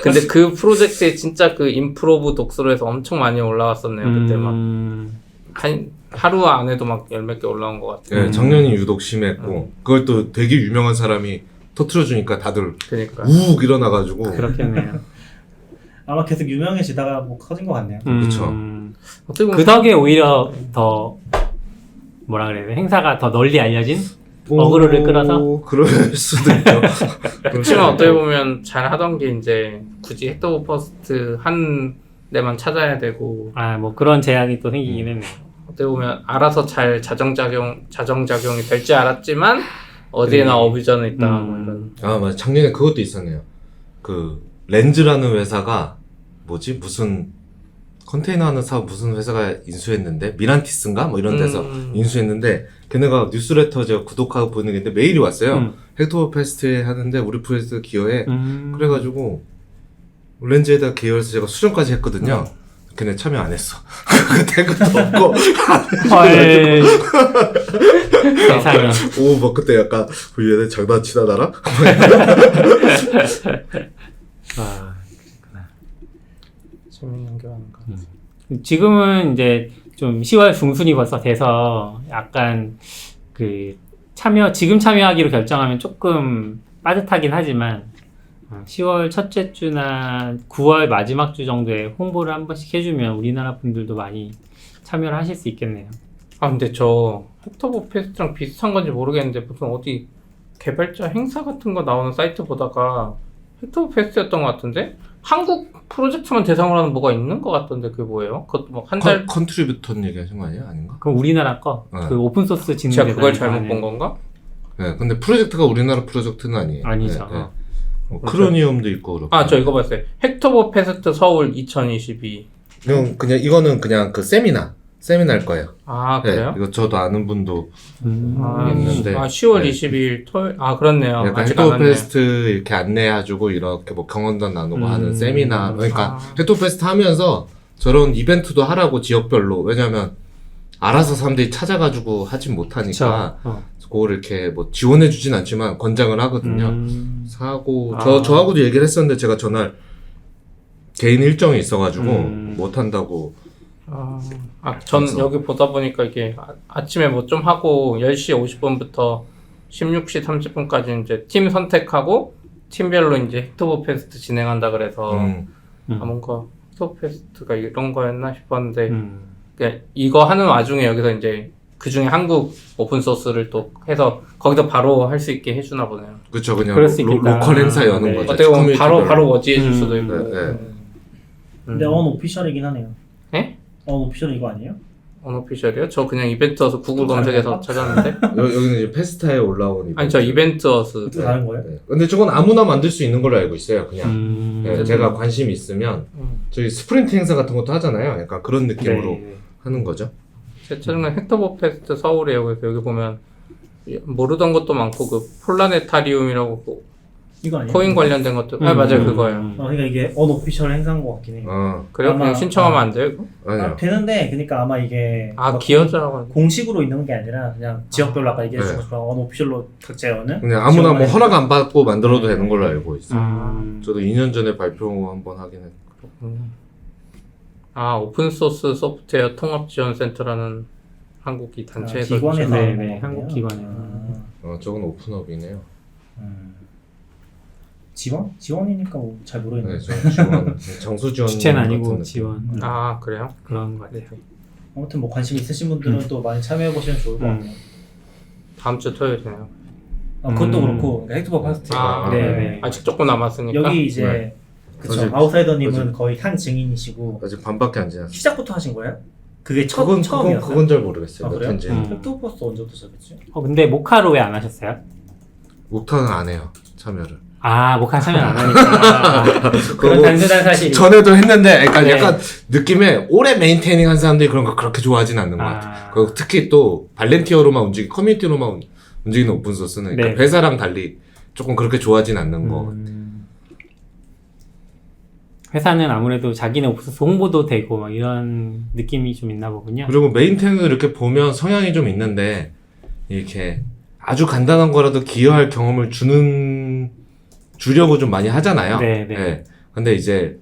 근데 그 프로젝트에 진짜 그 인프로브 독서로 해서 엄청 많이 올라왔었네요. 그때 막 하루 안에도 막 10몇 개 올라온 것 같아요. 네, 작년이 유독 심했고 그걸 또 되게 유명한 사람이 터트려주니까 다들 그러니까. 우욱 일어나가지고 그렇겠네요. 아마 계속 유명해지다가 뭐 커진 것 같네요. 그쵸. 어떻게 보면 그 덕에 오히려 더 뭐라 그래야 돼? 행사가 더 널리 알려진? 어그로를 끌어서? 그럴 수도 있죠. 그렇지만 어떻게 보면 잘 하던 게 이제 굳이 헥토버 퍼스트 한 데만 찾아야 되고 아, 뭐 그런 제약이 또 생기긴 했네요. 어떻게 보면 알아서 잘 자정작용이 될 줄 알았지만 어디에나 어뷰전은 있다 뭐 이런. 아 맞아, 작년에 그것도 있었네요. 그 렌즈라는 회사가 뭐지 무슨 컨테이너 하는 사업 무슨 회사가 인수했는데 미란티스인가 뭐 이런 데서 인수했는데 걔네가 뉴스레터 제가 구독하고 보는 게 있는데 메일이 왔어요. 헥토버 페스트에 하는데 우리 프로젝트 기여해. 그래가지고 렌즈에다 기여해서 제가 수정까지 했거든요. 걔네 참여 안 했어. 대금도 없고. 헐. 세상에. 오, 막 그때 약간 얘네 장난치나 나랑? 아, 재밌는 게 많은 것 같아요. 지금은 이제 좀 10월 중순이 벌써 돼서 약간 그 지금 참여하기로 결정하면 조금 빠듯하긴 하지만 10월 첫째 주나 9월 마지막 주 정도에 홍보를 한 번씩 해주면 우리나라 분들도 많이 참여를 하실 수 있겠네요. 아 근데 저 헥토버 페스트랑 비슷한 건지 모르겠는데 무슨 어디 개발자 행사 같은 거 나오는 사이트 보다가 헥토버 페스트였던 것 같은데 한국 프로젝트만 대상으로 하는 뭐가 있는 것 같던데 그게 뭐예요? 그것도 뭐 한 달 컨트리뷰턴 얘기하신 거 아니야? 아닌가? 그럼 우리나라 거, 네. 그 오픈소스 진흥 제가 그걸 잘못 본 건가? 네, 근데 프로젝트가 우리나라 프로젝트는 아니에요. 아니죠. 네, 네. 뭐 크로니엄도 있고 그렇고. 아 저 이거 봤어요. 헥토버 페스트 서울 2022. 그냥 이거는 그냥 그 세미나일 거예요. 아 네, 그래요? 이거 저도 아는 분도 아, 있는데. 10월 네. 22일 토요일. 아 그렇네요. 약간 아직 헥토버 안 왔네요. 페스트 이렇게 안내해주고 이렇게 뭐 경험담 나누고 하는 세미나. 그러니까 아. 헥토버 페스트 하면서 저런 이벤트도 하라고 지역별로. 왜냐면 알아서 사람들이 찾아가지고 하진 못하니까 그거를 이렇게 뭐 지원해주진 않지만 권장을 하거든요. 사고 저하고도 얘기를 했었는데 제가 전날 개인 일정이 있어가지고 못한다고. 전 그래서. 여기 보다 보니까 이게 아침에 뭐 좀 하고 10시 50분부터 16시 30분까지 이제 팀 선택하고 팀별로 이제 헥토버 페스트 진행한다 그래서 뭔가 헥토버 페스트가 이런 거였나 싶었는데 그러니까 이거 하는 와중에 여기서 이제 그 중에 한국 오픈소스를 또 해서 거기서 바로 할 수 있게 해주나 보네요. 그쵸, 그냥 그럴 수 있겠다. 로컬 행사 여는 네. 거죠. 어떻게 보면 바로 커뮤니티별로. 워지해 줄 수도 있고. 네, 네. 근데 언오피셜이긴 하네요. 예? 언오피셜은 이거 아니에요? 언오피셜이요? 저 그냥 이벤트어스 구글 검색해서 찾았는데. 여기는 이제 페스타에 올라온 이벤트. 아니 저 이벤트어스. 또 다른 거예요? 네. 근데 저건 아무나 만들 수 있는 걸로 알고 있어요. 그냥 네, 제가 관심 있으면 저희 스프린트 행사 같은 것도 하잖아요. 약간 그런 느낌으로 네. 하는 거죠. 제 최근에 헥토버 페스트 서울이에요. 그래서 여기 보면 모르던 것도 많고 그 플라네타리움이라고 그 이거 아니에요? 코인 관련된 것도 맞아요 그거예요. 그러니까 이게 언오피셜 행사인 것 같긴 해요. 그래요? 그냥 아마- 신청하면 안 돼요? 이거? 아니요. 되는데 그러니까 아마 이게 막 기여자라고 공식으로 있는 게 아니라 그냥 지역별로 아까 얘기해 주신 네. 것처럼 언오피셜로 각자 여는 그냥 아무나 뭐 지역만 허락 안 받고 만들어도 되는 걸로 알고 있어요. 음. 저도 2년 전에 발표 한번 하긴 했고. 오픈소스 소프트웨어 통합지원센터라는 한국이 단체에서 기관에서 네, 하는 네, 거군요. 한국 기관에서. 저건 오픈업이네요. 지원이니까 뭐 잘 네, 모르겠는데 저 지원, 정수 지원 주체는 같은 아니고 느낌. 지원 그래요? 그런 것 같아요. 아무튼 뭐 관심 있으신 분들은 또 많이 참여해 보시면 좋을 것 같아요. 다음 주 토요일이네요. 그것도 그렇고 헥토버 파스트 네, 네. 아직 조금 남았으니까. 여기 이제 네. 그쵸 아직- 아웃사이더님은 아직- 거의 한 증인이시고 아직 반밖에 안 지났어요. 시작부터 하신 거예요? 그게 처음이었어요? 그건 잘 모르겠어요. 아, 몇 그래요? 회인지. 헥토버 파스트 언제부터 시작했지? 근데 모카로 왜 안 하셨어요? 목타는 안 해요. 참여를. 모카 참여 안 하니까. 그런 단순한 사실이. 전에도 했는데 네. 약간 느낌에 오래 메인테이닝 한 사람들이 그런 거 그렇게 좋아하진 않는 것 같아요. 그리고 특히 또 발렌티어로만 커뮤니티로만 움직이는 오픈소스는 그러니까 네. 회사랑 달리 조금 그렇게 좋아하진 않는 것 같아요. 회사는 아무래도 자기네 오픈소스 홍보도 되고 막 이런 느낌이 좀 있나 보군요. 그리고 메인테이닝을 이렇게 보면 성향이 좀 있는데 이렇게 아주 간단한 거라도 기여할 경험을 주려고 좀 많이 하잖아요. 네, 네. 예. 근데 이제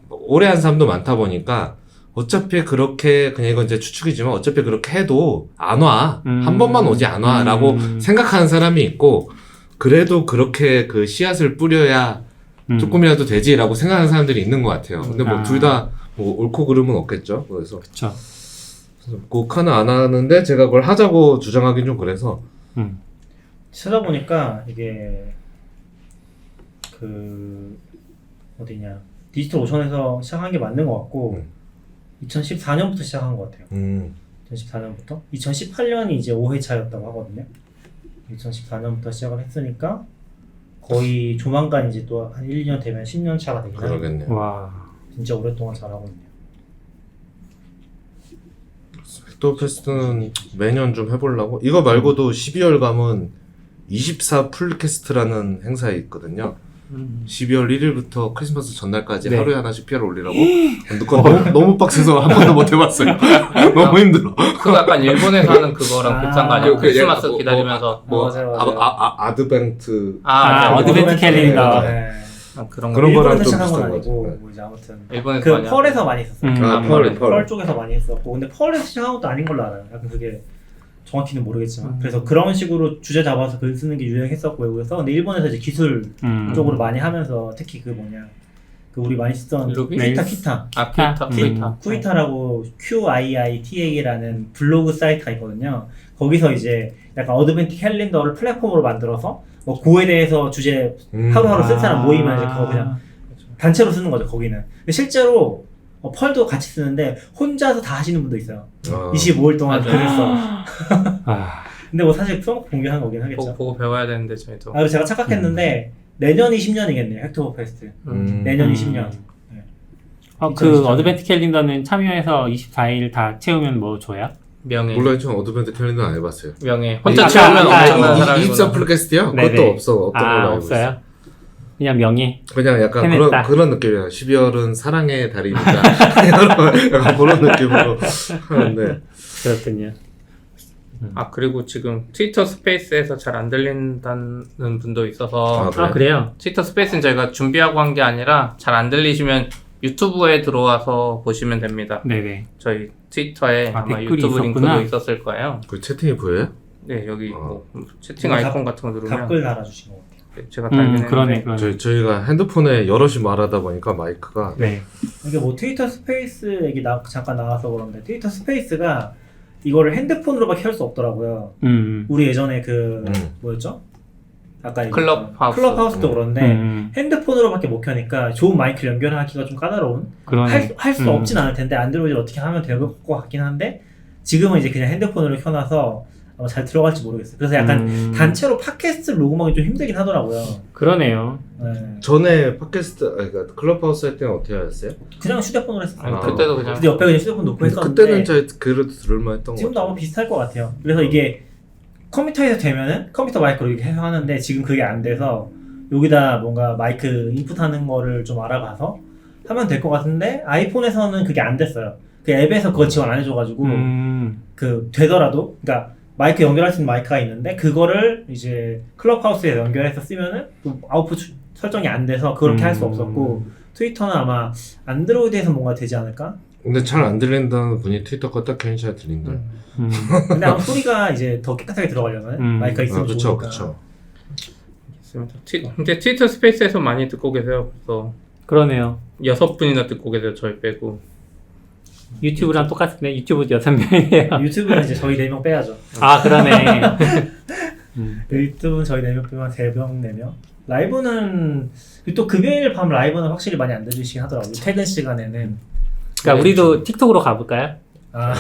오래 한 사람도 많다 보니까 어차피 그렇게 그냥 이건 이제 추측이지만 어차피 그렇게 해도 안 와. 한 번만 오지 안 와. 라고 생각하는 사람이 있고 그래도 그렇게 그 씨앗을 뿌려야 조금이라도 되지라고 생각하는 사람들이 있는 것 같아요. 근데 뭐 둘 다 뭐 옳고 그름은 없겠죠. 그래서 그쵸. 곡하는 안 하는데 제가 그걸 하자고 주장하긴 좀 그래서 찾아보니까 이게 그 어디냐 디지털 오션에서 시작한 게 맞는 것 같고 2014년부터 시작한 것 같아요. 2014년부터 2018년이 이제 5회차였다고 하거든요. 2014년부터 시작을 했으니까 거의 조만간 이제 또 한 1년 되면 10년 차가 되긴 하네요. 그러겠네요. 와. 진짜 오랫동안 잘하고 있네요. 또 페스트는 매년 좀 해보려고. 이거 말고도 12월 가면 24 풀캐스트라는 행사에 있거든요. 12월 1일부터 크리스마스 전날까지 네. 하루에 하나씩 PR 올리라고. 그건 너무 빡세서 한 번도 못 해봤어요. 너무 힘들어. 그거 약간 일본에서 하는 그거랑 비슷한 거 아니에요? 그 크리스마스 뭐, 기다리면서 맞아요, 맞아요. 아드벤트 어드벤트 캘린더. 네. 그런 그런 거. 거랑 일본에서 좀 시작한 건 비슷한 아니고 거죠. 뭐 이제 아무튼 일본에서 그 많이 펄에서 많이 했었어요. 펄. 펄 쪽에서 많이 했었고 근데 펄에서 시작한 것도 아닌 걸로 알아요. 약간 그게 정확히는 모르겠지만 그래서 그런 식으로 주제 잡아서 글 쓰는 게 유행했었고 외국에서 근데 일본에서 이제 기술 쪽으로 많이 하면서 특히 그 뭐냐 그 우리 많이 쓰던 루비? 키타 쿠이타라고 QIITA라는 블로그 사이트가 있거든요. 거기서 이제 약간 어드벤트 캘린더를 플랫폼으로 만들어서 뭐 고에 대해서 주제 하루하루 쓴 사람 모이면 이제 그거 그냥 단체로 쓰는 거죠. 거기는 근데 실제로 펄도 같이 쓰는데 혼자서 다 하시는 분도 있어요. 25일 동안 글을 써. 근데 뭐 사실 써놓고 공개하는 거긴 하겠죠. 보고 배워야 되는데 저희도. 그래서 제가 착각했는데 내년이 10년이겠네요. 헥토버 페스트. 내년이 10년. 그 어드벤트 캘린더는 참여해서 24일 다 채우면 뭐 줘요? 명예. 몰라요. 전 어드벤트 캘린더 안 해봤어요. 명예. 혼자 아까- 채우면 아까 엄청난 사람이구나. 24 풀캐스트요? 네네. 그것도 없어. 어떤 걸로 알고 없어요? 있어요. 그냥 명예. 그냥 약간 해냈다. 그런 느낌이에요. 12월은 사랑의 달이니까 약간 그런 느낌으로 하는데 그렇군요. 그리고 지금 트위터 스페이스에서 잘 안 들린다는 분도 있어서 그래요? 트위터 스페이스는 저희가 준비하고 한 게 아니라 잘 안 들리시면 유튜브에 들어와서 보시면 됩니다. 네네. 저희 트위터에 아마 댓글이 유튜브 있었구나. 링크도 있었을 거예요. 그 채팅이 보여요? 네, 여기 뭐 채팅 아이콘 같은 거 누르면 답글 달아주신 것 같아요. 네, 제가 달긴 그러네, 했는데 그러네. 저희가 핸드폰에 여럿이 말하다 보니까 마이크가 네. 이게 뭐 트위터 스페이스 얘기 잠깐 나와서 그런데 트위터 스페이스가 이거를 핸드폰으로밖에 할 수 없더라고요. 우리 예전에 그 뭐였죠? 아까 클럽하우스. 클럽하우스도 그런데 음. 핸드폰으로밖에 못 켜니까 좋은 마이크를 연결하기가 좀 까다로운 그러네. 할 수 없진 않을 텐데 안드로이드를 어떻게 하면 될 것 같긴 한데 지금은 이제 그냥 핸드폰으로 켜놔서 아마 잘 들어갈지 모르겠어요. 그래서 약간 단체로 팟캐스트 녹음하기 좀 힘들긴 하더라고요. 그러네요. 네. 전에 팟캐스트 그러니까 클럽하우스 할 때는 어떻게 하셨어요? 그냥 휴대폰으로 했어요. 그때도 그냥 근데 옆에 그냥 휴대폰 놓고 했었는데 그때는 저 그래도 들을만 했던 것 지금도 같아요. 아마 비슷할 것 같아요. 그래서 이게 컴퓨터에서 되면은 컴퓨터 마이크로 이렇게 해서 하는데 지금 그게 안 돼서 여기다 뭔가 마이크 인풋하는 거를 좀 알아봐서 하면 될 것 같은데 아이폰에서는 그게 안 됐어요. 그 앱에서 그걸 지원 안 해줘가지고 그 되더라도 그러니까 마이크 연결할 수 있는 마이크가 있는데 그거를 이제 클럽하우스에 연결해서 쓰면은 또 아웃풋 설정이 안 돼서 그렇게 할 수 없었고 트위터는 아마 안드로이드에서 뭔가 되지 않을까? 근데 잘 안 들린다는 분이 트위터 껐다 켜니 잘 들린다. 근데 아마 소리가 이제 더 깨끗하게 들어가려면 마이크가 있으면 그쵸, 좋으니까. 그쵸. 근데 트위터 스페이스에서 많이 듣고 계세요. 그래서 그러네요. 6분이나 듣고 계세요. 저희 빼고. 유튜브랑 똑같은데 유튜브 6명이에요. 유튜브는 이제 저희 4명 빼야죠. 아 그러네. 유튜브는 저희 4명 빼면 3명, 4명. 라이브는 또 금요일 밤 라이브는 확실히 많이 안 들리시긴 하더라고요. 퇴근 시간에는. 그러니까 우리도 틱톡으로 가볼까요? 아,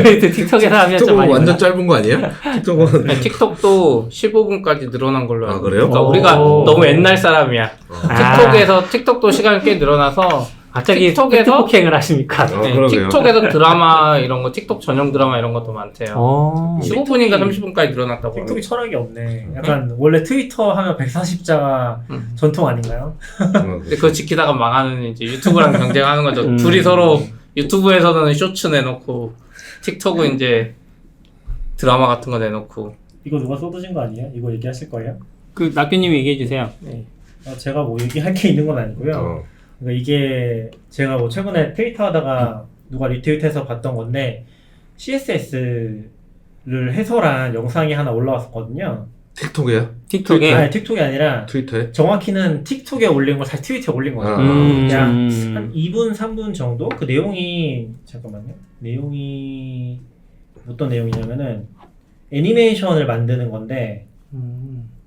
우리도 틱톡에서 하면 좀 틱톡은 많이 완전 보나? 짧은 거 아니에요? 틱톡은 네, 틱톡도 15분까지 늘어난 걸로 알고. 그래요? 그러니까 우리가 오. 너무 옛날 사람이야. 틱톡도 시간이 꽤 늘어나서 갑자기 틱톡에서- 틱톡행을 하십니까? 네, 그러게요. 틱톡에서 드라마 이런 거 틱톡 전용 드라마 이런 것도 많대요. 15분인가 30분까지 늘어났다고. 틱톡이 철학이 없네. 약간 원래 트위터 하면 140자가 전통 아닌가요? 근데 그거 지키다가 망하는 이제 유튜브랑 경쟁하는 거죠. 음. 둘이 서로 유튜브에서는 쇼츠 내놓고 틱톡은 이제 드라마 같은 거 내놓고. 이거 누가 쏟으신 거 아니에요? 이거 얘기하실 거예요? 그 낙규님이 얘기해 주세요. 네. 제가 뭐 얘기할 게 있는 건 아니고요. 어. 그러니까 이게 제가 뭐 최근에 트위터 하다가 누가 리트윗해서 봤던 건데 CSS를 해설한 영상이 하나 올라왔었거든요. 틱톡이에요? 틱톡에 아니 틱톡이 아니라 트위터에? 정확히는 틱톡에 올린 걸 다시 트위터에 올린 거예요. 그냥 한 2분, 3분 정도? 그 내용이 잠깐만요. 내용이 어떤 내용이냐면은 애니메이션을 만드는 건데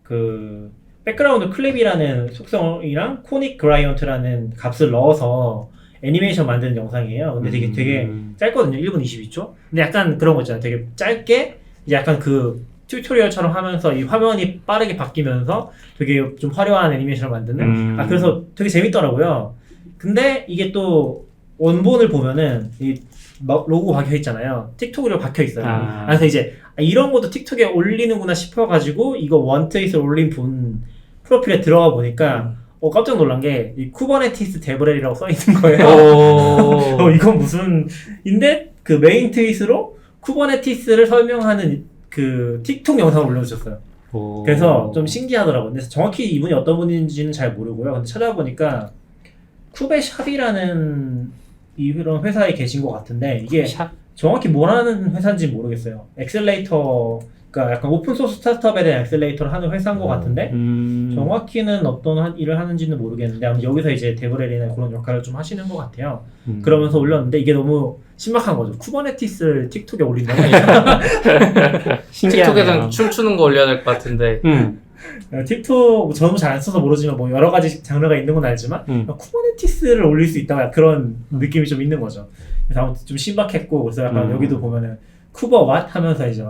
그 백그라운드 클립이라는 속성이랑 코닉 그라이언트라는 값을 넣어서 애니메이션 만드는 영상이에요. 근데 되게 짧거든요. 1분 22초. 근데 약간 그런 거 있잖아요. 되게 짧게 이제 약간 그 튜토리얼처럼 하면서 이 화면이 빠르게 바뀌면서 되게 좀 화려한 애니메이션을 만드는 그래서 되게 재밌더라고요. 근데 이게 또 원본을 보면은 이 로고 박혀 있잖아요. 틱톡으로 박혀 있어요. 그래서 이제 이런 것도 틱톡에 올리는구나 싶어가지고 이거 원트윗을 올린 분 프로필에 들어가 보니까 깜짝 놀란 게 이 쿠버네티스 데브렐이라고 써 있는 거예요. 이건 무슨인데 그 메인 트윗으로 쿠버네티스를 설명하는 그 틱톡 영상을 올려주셨어요. 그래서 좀 신기하더라고요. 근데 정확히 이분이 어떤 분인지는 잘 모르고요. 근데 찾아보니까 쿠베샵이라는 이런 회사에 계신 것 같은데 이게 정확히 뭘 하는 회사인지 모르겠어요. 엑셀레이터, 그러니까 약간 오픈소스 스타트업에 대한 엑셀레이터를 하는 회사인 것 같은데 정확히는 어떤 일을 하는지는 모르겠는데 아무튼 여기서 이제 데브렐이나 그런 역할을 좀 하시는 것 같아요. 그러면서 올렸는데 이게 너무 신박한 거죠. 쿠버네티스를 틱톡에 올린다고 하니까 틱톡에서는 춤추는 거 올려야 될 것 같은데. 틱톡 저는 잘 안 써서 모르지만 뭐 여러 가지 장르가 있는 건 알지만 쿠버네티스를 올릴 수 있다 그런 느낌이 좀 있는 거죠. 그래서 아무튼 좀 신박했고 그래서 약간 여기도 보면은 쿠버 왓 하면서 이제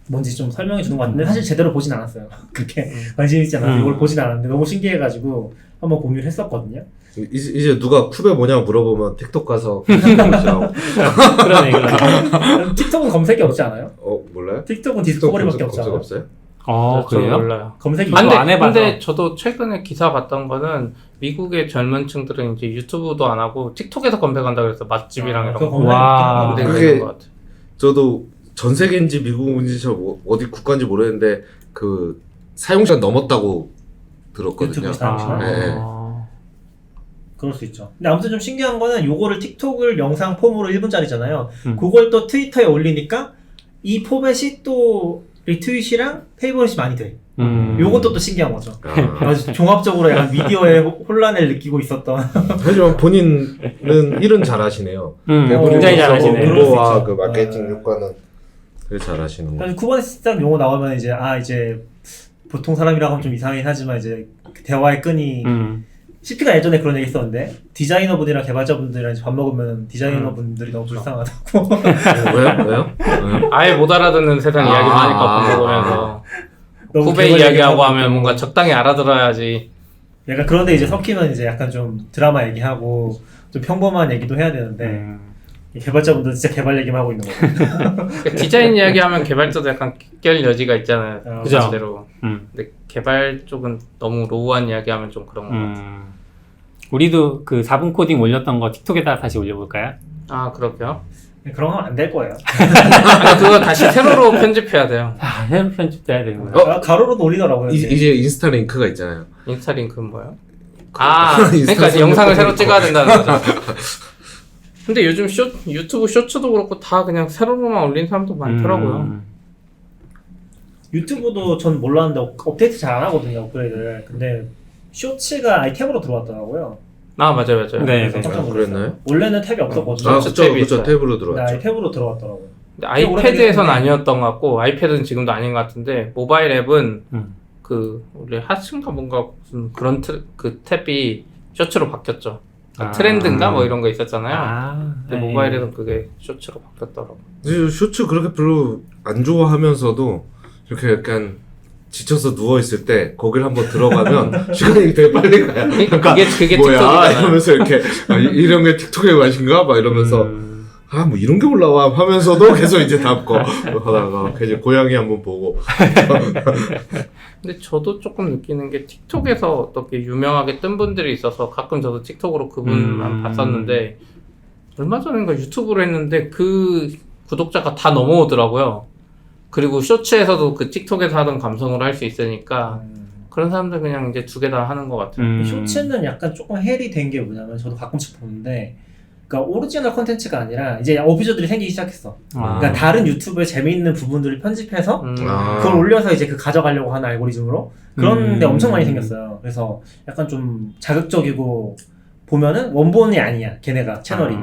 뭔지 좀 설명해 주는 것 같은데 사실 제대로 보진 않았어요. 그렇게 관심 있지 않아서 이걸 보진 않았는데 너무 신기해가지고 한번 공유를 했었거든요. 이제 누가 쿠베 뭐냐고 물어보면 틱톡 가서 그러네. 틱톡은 검색이 없지 않아요? 몰라요? 틱톡은 디스커버리밖에 없잖아요. 없어요? 아 저는 그래요? 몰라요. 검색이 아, 있죠. 안 해봐서. 근데 저도 최근에 기사 봤던 거는 미국의 젊은 층들은 이제 유튜브도 안 하고 틱톡에서 검색한다 그래서 맛집이랑 이런 그거 거 와. 검색이 검색하는 그게- 것 같아요. 저도 전 세계인지 미국인지 어디 국가인지 모르겠는데 그 사용시간 넘었다고 들었거든요. 유튜브 사용시간? 네. 그럴 수 있죠. 근데 아무튼 좀 신기한 거는 요거를 틱톡을 영상 폼으로 1분짜리잖아요. 그걸 또 트위터에 올리니까 이 포맷이 또 리트윗이랑 페이보릿이 많이 돼. 요것도 또 신기한 거죠. 아주 종합적으로 약간 미디어의 혼란을 느끼고 있었던. 하지만 본인은 일은 잘하시네요. 굉장히 잘하시네. 홍보와 그 마케팅 효과는 되게 잘하시는 거. 사실 쿠버네티스 용어 나오면 이제 이제 보통 사람이라고 하면 좀 이상하긴 하지만 이제 대화의 끈이 CP가 예전에 그런 얘기 있었는데 디자이너분이랑 개발자분들이랑 이제 밥 먹으면 디자이너분들이 너무 불쌍하다고. 왜요? 아예 못 알아듣는 세상 이야기를 하니까 밥 먹으면서 너무 후배 개발 이야기하고 얘기하고 하면 있고. 뭔가 적당히 알아들어야지. 약간 그런데 이제 섞이면 이제 약간 좀 드라마 얘기하고 좀 평범한 얘기도 해야 되는데 이 개발자분들 진짜 개발 얘기만 하고 있는 거예요. 그 디자인 이야기하면 개발자도 약간 낄 여지가 있잖아요. 그죠. 그대로. 근데 개발 쪽은 너무 로우한 이야기하면 좀 그런 거 같아요. 우리도 그 4분 코딩 올렸던 거 틱톡에다 다시 올려볼까요? 아 그렇게요? 그런 거 하면 안 될 거예요. 아니 그거 다시 세로로 편집해야 돼요. 아, 새로 편집돼야 되는 거야. 아, 가로로도 올리더라고요. 근데. 이제 인스타 링크가 있잖아요. 인스타 링크는 뭐예요? 아 인스타 그러니까 영상을 새로 링크. 찍어야 된다는 거죠. 근데 요즘 유튜브 쇼츠도 그렇고 다 그냥 세로로만 올리는 사람도 많더라고요. 유튜브도 전 몰랐는데 업데이트 잘 안 하거든요, 업그레이드를. 근데 쇼츠가 아예 탭으로 들어왔더라고요. 아 맞아요. 네, 그래서 네. 깜짝 놀랐어요. 그랬나요? 원래는 탭이 없었거든요. 아, 쇼츠 탭이 그쵸. 있어요. 탭으로 근데 들어왔죠. 아예 탭으로 들어왔더라고요. 근데 아이패드에선 오래되긴 아니었던 것 같고 아이패드는 지금도 아닌 것 같은데 모바일 앱은 음. 그 원래 핫스인가 뭔가 무슨 그런 그 탭이 쇼츠로 바뀌었죠. 아. 트렌드인가 뭐 이런 거 있었잖아요. 아, 근데 모바일에는 그게 쇼츠로 바뀌었더라고. 근데 쇼츠 그렇게 별로 안 좋아하면서도 이렇게 약간 지쳐서 누워 있을 때 거기를 한번 들어가면 시간이 되게 빨리 가요. 그러니까 그게 뭐야 틱톡이잖아요. 이러면서 이렇게 이런 게 틱톡의 맛인가 막 이러면서 아 뭐 이런 게 올라와 하면서도 계속 이제 다음 거 하다가 이제 고양이 한번 보고. 근데 저도 조금 느끼는 게 틱톡에서 어떻게 유명하게 뜬 분들이 있어서 가끔 저도 틱톡으로 그분만 봤었는데 얼마 전인가 유튜브로 했는데 그 구독자가 다 넘어오더라고요. 그리고 쇼츠에서도 그 틱톡에서 하던 감성으로 할 수 있으니까 그런 사람들 그냥 이제 두 개 다 하는 것 같아요. 쇼츠는 약간 조금 헬이 된 게 뭐냐면 저도 가끔씩 보는데 그러니까 오리지널 컨텐츠가 아니라 이제 어뷰저들이 생기기 시작했어. 그러니까 다른 유튜브에 재미있는 부분들을 편집해서 그걸 올려서 이제 그 가져가려고 하는 알고리즘으로 그런데 엄청 많이 생겼어요. 그래서 약간 좀 자극적이고 보면은 원본이 아니야 걔네가 채널이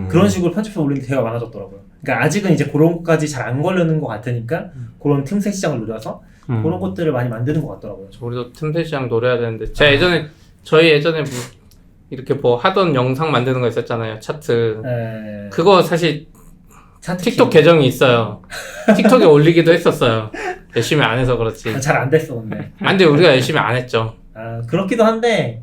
그런 식으로 편집해서 올리는 게 되게 많아졌더라고요. 그러니까 아직은 이제 그런 것까지 잘 안 걸리는 것 같으니까 그런 틈새 시장을 노려서 그런 것들을 많이 만드는 것 같더라고요. 우리도 틈새 시장 노려야 되는데 제가 저희 예전에 뭐 이렇게 뭐 하던 영상 만드는 거 있었잖아요. 차트. 그거 사실 틱톡 계정이 있어요. 틱톡에 올리기도 했었어요. 열심히 안 해서 그렇지. 잘 안 됐어 근데. 안 돼, 우리가 열심히 안 했죠. 아 그렇기도 한데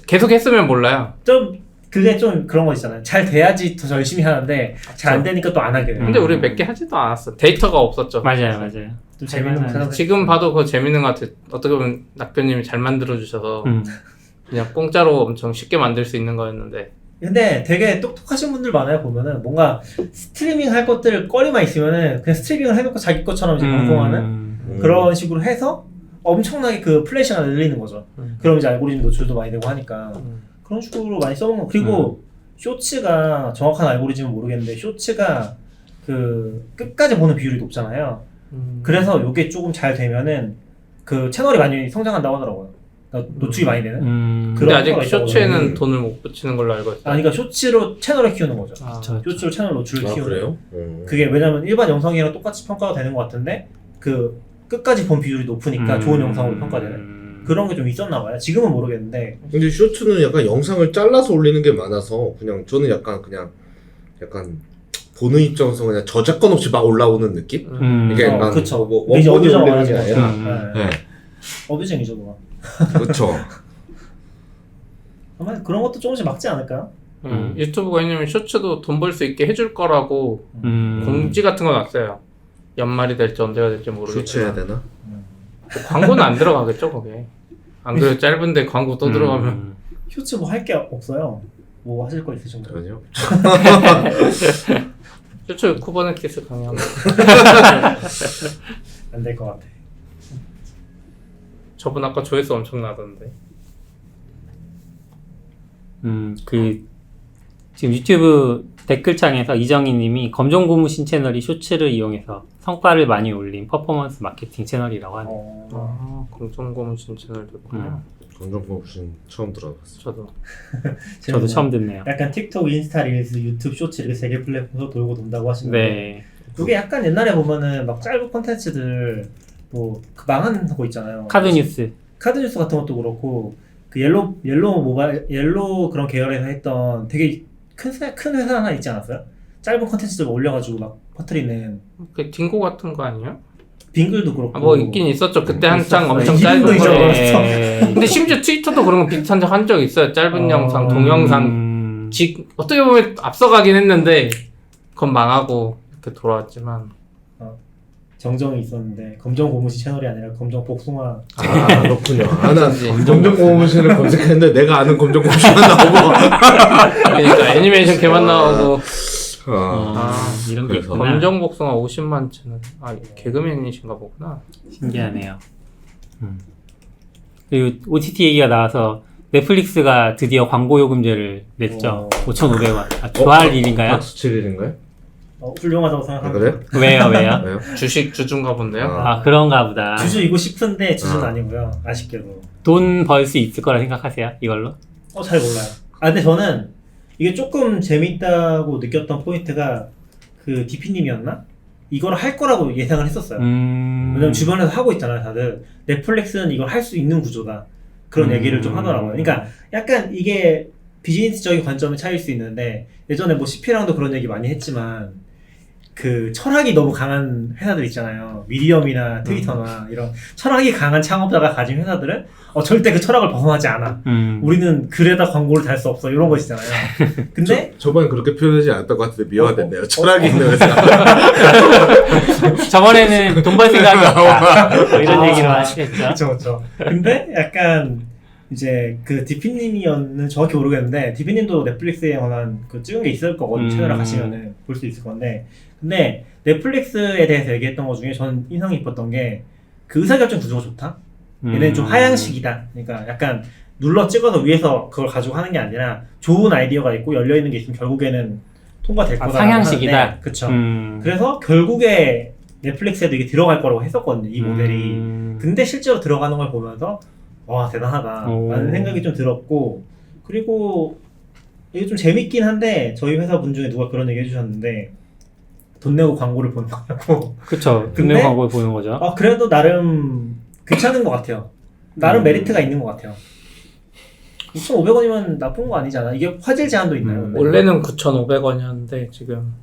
계속 했으면 몰라요. 좀 그게 좀 그런 거 있잖아요. 잘 돼야지 더 열심히 하는데 잘 안 되니까 또 안 하게 돼요. 근데 우리 몇 개 하지도 않았어. 데이터가 없었죠. 맞아요. 좀 재밌는 거 찾아서 지금 봐도 그거 재밌는 것 같아요. 어떻게 보면 낙교님이 잘 만들어주셔서 그냥 공짜로 엄청 쉽게 만들 수 있는 거였는데. 근데 되게 똑똑하신 분들 많아요. 보면은 뭔가 스트리밍 할 것들 거리만 있으면은 그냥 스트리밍을 해놓고 자기 것처럼 이제 방송하는 그런 식으로 해서 엄청나게 그 플레이 시간을 늘리는 거죠. 그럼 이제 알고리즘 노출도 많이 되고 하니까 그런 식으로 많이 써먹는 거. 그리고 쇼츠가 정확한 알고리즘은 모르겠는데 쇼츠가 그 끝까지 보는 비율이 높잖아요. 그래서 이게 조금 잘 되면은 그 채널이 많이 성장한다고 하더라고요. 그러니까 노출이 많이 되는. 근데 그런 아직 효과가 쇼츠에는 있다고 돈을 못 붙이는 걸로 알고 있어요. 아니 그러니까 쇼츠로 채널을 키우는 거죠. 아, 쇼츠로 채널 노출을 아 키우는. 그래요? 그게 왜냐면 일반 영상이랑 똑같이 평가가 되는 것 같은데 그 끝까지 본 비율이 높으니까 좋은 영상으로 평가되는 그런 게 좀 있었나 봐요. 지금은 모르겠는데. 근데 쇼츠는 약간 영상을 잘라서 올리는 게 많아서 그냥 저는 약간 보는 입장에서 그냥 저작권 없이 막 올라오는 느낌? 이게 약간 그쵸. 뭐 이제 원본이 어뷰저가 올리는 게 많아진 아니라. 거죠. 네. 어뷰징이죠, 그거. 그렇죠. 아마 그런 것도 조금씩 막지 않을까요? 유튜브가 왜냐면 쇼츠도 돈 벌 수 있게 해줄 거라고 공지 같은 거 놨어요. 연말이 될지 언제가 될지 쇼츠해야 모르겠지만 되나? 광고는 안 들어가겠죠 거기에. 안 그래도 짧은데 광고 또 들어가면 쇼츠 뭐 할 게 없어요. 뭐 하실 거 있으신가요? 전혀. 쇼츠 쿠버네티스 강의하면 안 될 것 같아. 저분 아까 조회수 엄청 나던데. 지금 유튜브 댓글창에서 이정희님이 검정 고무신 채널이 쇼츠를 이용해서 성과를 많이 올린 퍼포먼스 마케팅 채널이라고 하네요. 아, 공정고무신 채널도 있군요. 검정고무신 처음 들어봤어요. 저도 처음 듣네요. 약간 틱톡, 인스타 릴스, 유튜브 쇼츠 이렇게 세 개 플랫폼에서 돌고 돈다고 하시는데 네. 이게 약간 옛날에 보면은 막 짧은 콘텐츠들 뭐 그 망한 거 있잖아요. 카드 뉴스. 카드 뉴스 같은 것도 그렇고 그 옐로우 그런 계열에서 했던 되게 큰 회사 하나 있지 않았어요? 짧은 컨텐츠들 올려가지고 막 퍼뜨리는 그 딩고 같은 거 아니에요? 빙글도 그렇고. 아, 뭐 있긴 있었죠. 그때 한창 있었어요. 엄청 이름도 짧은 잊어버렸어. 거에. 근데 심지어 트위터도 그런 거 비슷한 적 한 적 있어요. 짧은 영상, 동영상. 어떻게 보면 앞서가긴 했는데 그건 망하고 이렇게 돌아왔지만. 정정이 있었는데 검정 고무신 채널이 아니라 검정 복숭아. 아 그렇군요. 난 어쩐지. 검정 고무신을 검색했는데 내가 아는 검정 고무신만 나오고. 그러니까 애니메이션 개만 나오고. 이런 게 그래서 있구나. 검정 복숭아 50만 채널. 아 개그맨이신가 보구나. 신기하네요. 그리고 OTT 얘기가 나와서 넷플릭스가 드디어 광고 요금제를 냈죠. 5,500원. 아, 좋아할 일인가요? 박수 칠 일인가요? 훌륭하다고 아, 생각합니다. 그래요? 왜요? 왜요? 주식 주주인가 본데요. 아, 그런가 보다. 주주이고 싶은데 주주는 아니고요. 아쉽게도. 돈 벌 수 있을 거라 생각하세요? 이걸로? 잘 몰라요. 근데 저는 이게 조금 재밌다고 느꼈던 포인트가 그 DP님이었나? 이걸 할 거라고 예상을 했었어요. 왜냐면 주변에서 하고 있잖아요, 다들. 넷플릭스는 이걸 할 수 있는 구조다. 그런 얘기를 좀 하더라고요. 그러니까 약간 이게 비즈니스적인 관점의 차이일 수 있는데 예전에 뭐 CP랑도 그런 얘기 많이 했지만 그 철학이 너무 강한 회사들 있잖아요. 미디엄이나 트위터나 이런 철학이 강한 창업자가 가진 회사들은 절대 그 철학을 벗어나지 않아. 우리는 글에다 광고를 달 수 없어. 이런 거 있잖아요. 근데 저번에 그렇게 표현하지 않았던 것 같은데 미화가 됐네요. 철학이 있는 회사. 저번에는 돈 벌 생각이 없다. 뭐 이런 얘기로 하시겠죠? 그쵸. 근데 약간 이제 그 디피님이었는 정확히 모르겠는데 디피님도 넷플릭스에 관한 그 찍은 게 있을 거거든요. 채널에 가시면은 볼 수 있을 건데 근데 넷플릭스에 대해서 얘기했던 것 중에 저는 인상이 깊었던 게 그 의사결정 구조가 좋다. 얘는 좀 하향식이다. 그러니까 약간 눌러 찍어서 위에서 그걸 가지고 하는 게 아니라 좋은 아이디어가 있고 열려 있는 게 있으면 결국에는 통과될 거다. 상향식이다. 그쵸. 그래서 결국에 넷플릭스에도 이게 들어갈 거라고 했었거든요. 이 모델이. 근데 실제로 들어가는 걸 보면서 와 대단하다 라는 생각이 좀 들었고 그리고 이게 좀 재밌긴 한데 저희 회사 분 중에 누가 그런 얘기 해주셨는데 돈 내고 광고를 보는 거냐고. 그쵸. 근데 근데 광고를 보는 거죠. 그래도 나름 괜찮은 것 같아요. 나름 메리트가 있는 것 같아요. 2,500원이면 나쁜 거 아니잖아. 이게 화질 제한도 있나요? 근데? 원래는 9,500원이었는데 지금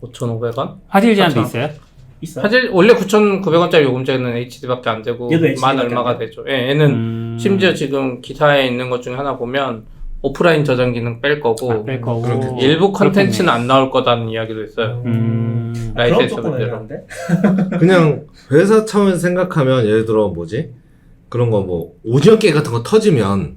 5,500원? 화질 제한도 그쵸. 있어요? 있어요? 사실 원래 9,900원짜리 요금제는 HD밖에 안 되고 얘도 HD 만 밖에 얼마가 안 돼? 되죠. 예, 얘는 심지어 지금 기사에 있는 것 중에 하나 보면 오프라인 저장 기능 뺄 거고 뺄 거고. 그렇겠죠. 일부 컨텐츠는 안 나올 거다는 이야기도 있어요. 그럼 라이센스 조금 문제로. 애매한데? 그냥 회사 차원에서 생각하면 예를 들어 뭐지? 그런 거 뭐 오디오 게임 같은 거 터지면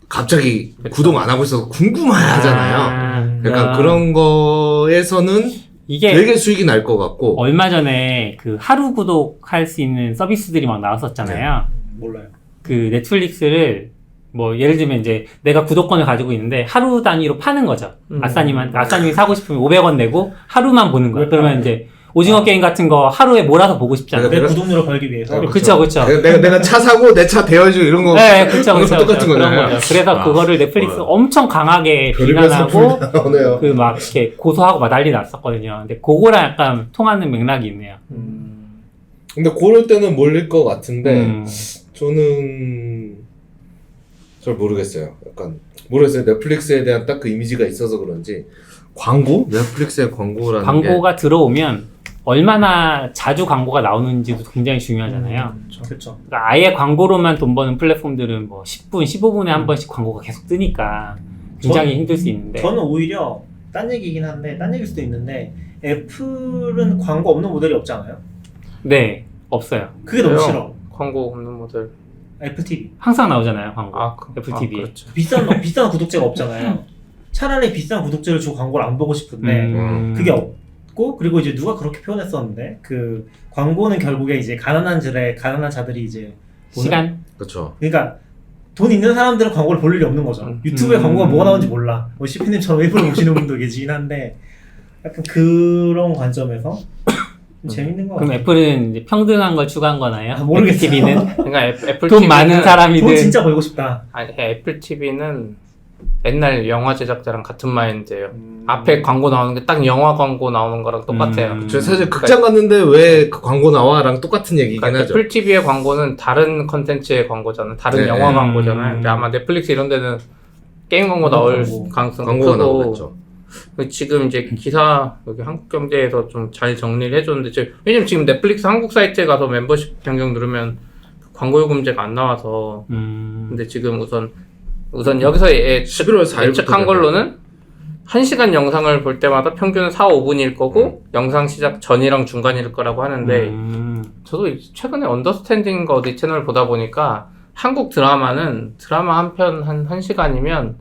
갑자기 구독 안 하고 있어서 궁금해하잖아요. 약간 그런 거에서는 이게 되게 수익이 날 것 같고 얼마 전에 그 하루 구독할 수 있는 서비스들이 막 나왔었잖아요. 몰라요. 그 넷플릭스를 뭐 예를 들면 이제 내가 구독권을 가지고 있는데 하루 단위로 파는 거죠. 아싸님이 사고 싶으면 500원 내고 하루만 보는 거야. 그러면 이제 오징어 게임 같은 거 하루에 몰아서 보고 싶잖아요. 내 구독료를 벌기 위해서. 그쵸. 내가 차 사고 내 차 대여해주고 이런 거 네, 그쵸. 똑같은 그런 거잖아요. 거죠. 그래서 그거를 넷플릭스 엄청 강하게 별의별 비난하고 상품이 나오네요. 그 막 이렇게 고소하고 막 난리 났었거든요. 근데 그거랑 약간 통하는 맥락이 있네요. 근데 그럴 때는 몰릴 것 같은데 저는 잘 모르겠어요. 약간 모르겠어요. 넷플릭스에 대한 딱 그 이미지가 있어서 그런지 광고? 넷플릭스의 광고라는 광고가 들어오면 얼마나 자주 광고가 나오는지도 굉장히 중요하잖아요. 그렇죠. 그러니까 아예 광고로만 돈 버는 플랫폼들은 뭐 10분, 15분에 한 번씩 광고가 계속 뜨니까 굉장히 힘들 수 있는데 저는 오히려 딴 얘기긴 한데 딴 얘기일 수도 있는데 애플은 광고 없는 모델이 없지 않아요? 네, 없어요. 그게 너무 그래요? 싫어. 광고 없는 모델. 애플 TV. 항상 나오잖아요, 광고. 애플 아, TV에. 그렇죠. 비싼 구독자가 없잖아요. 차라리 비싼 구독자를 주고 광고를 안 보고 싶은데 그게 없고 그리고 이제 누가 그렇게 표현했었는데 그 광고는 결국에 이제 가난한 자들이 이제 보는? 시간? 그렇죠. 그러니까 돈 있는 사람들은 광고를 볼 일이 없는 거죠. 유튜브에 광고가 뭐가 나오는지 몰라. 뭐 CP님처럼 일부러 보시는 분도 계시긴 한데 약간 그런 관점에서 좀 재밌는 거 그럼 같아요. 애플은 이제 평등한 걸 추구한 거나요? 모르겠어요. TV는 그러니까 애플 돈 TV는 많은 사람이든 돈 진짜 벌고 싶다. 아니 애플 TV는 옛날 영화 제작자랑 같은 마인드예요. 앞에 광고 나오는 게 딱 영화 광고 나오는 거랑 똑같아요. 저 사실 극장 갔는데 왜 그 광고 나와랑 똑같은 얘기긴 그러니까 하죠. 애플 TV의 광고는 다른 컨텐츠의 광고잖아요. 다른 네. 영화 광고잖아요. 근데 아마 넷플릭스 이런 데는 게임 광고 나올 가능성이 광고가 크고 나오겠죠. 지금 이제 기사 여기 한국경제에서 좀 잘 정리를 해줬는데 왜냐면 지금 넷플릭스 한국 사이트에 가서 멤버십 변경 누르면 광고 요금제가 안 나와서 근데 지금 우선 여기서 11월 4일부터 예측한 걸로는 1시간 영상을 볼 때마다 평균 4, 5분일 거고 영상 시작 전이랑 중간일 거라고 하는데 저도 최근에 언더스탠딩과 어디 채널 보다 보니까 한국 드라마는 드라마 한 편 한 1시간이면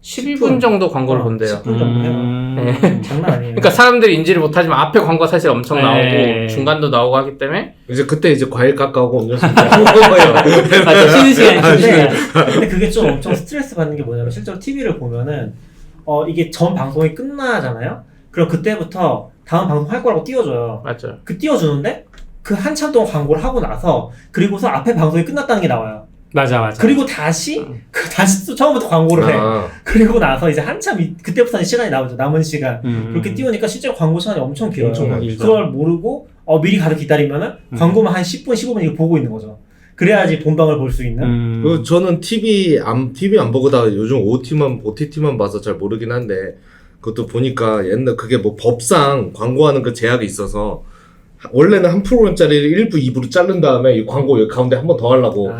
12분 정도 광고를 본대요. 10분 정도 해요. 장난 아니에요. 그러니까 사람들이 인지를 못하지만 앞에 광고가 사실 엄청 나오고 네. 중간도 나오고 하기 때문에 이제 그때 이제 과일 깎아오고 음료수 먹어요. 맞아, 쉬는 시간이 근데 그게 좀 엄청 스트레스 받는 게 뭐냐면 실제로 TV를 보면은 이게 전 방송이 끝나잖아요. 그럼 그때부터 다음 방송 할 거라고 띄워줘요. 맞죠. 그 띄워주는데 그 한참 동안 광고를 하고 나서 그리고서 앞에 방송이 끝났다는 게 나와요. 맞아. 그리고 다시 다시 또 처음부터 광고를 해. 그리고 나서 이제 한참 그때부터는 시간이 나오죠. 남은 시간. 그렇게 띄우니까 실제 광고 시간이 엄청 길어요. 엄청 길죠. 그걸 모르고 미리 가서 기다리면은 광고만 한 10분, 15분 이거 보고 있는 거죠. 그래야지 본방을 볼 수 있는. 그 저는 TV 안 보고다 요즘 OTT만 봐서 잘 모르긴 한데 그것도 보니까 옛날 그게 뭐 법상 광고하는 그 제약이 있어서 원래는 한 프로그램짜리를 1부, 2부로 자른 다음에 이 광고 여기 가운데 한 번 더 하려고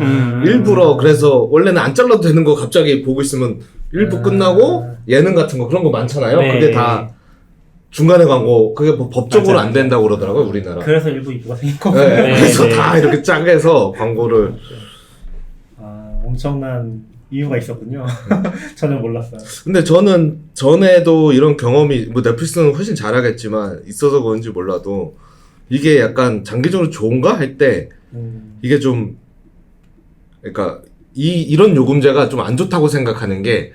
일부러 그래서 원래는 안 잘라도 되는 거 갑자기 보고 있으면 1부 끝나고 예능 같은 거 그런 거 많잖아요. 네. 그게 다 중간에 광고 그게 뭐 법적으로 맞아요. 안 된다고 그러더라고요 우리나라. 그래서 일부, 2부가 생긴 거고. 네, 네, 그래서 네. 다 이렇게 짜게서 광고를 엄청난 이유가 있었군요. 전혀 몰랐어요. 근데 저는 전에도 이런 경험이 뭐 넷플릭스는 훨씬 잘하겠지만 있어서 그런지 몰라도 이게 약간 장기적으로 좋은가 할 때 이게 좀 그러니까 이런 요금제가 좀 안 좋다고 생각하는 게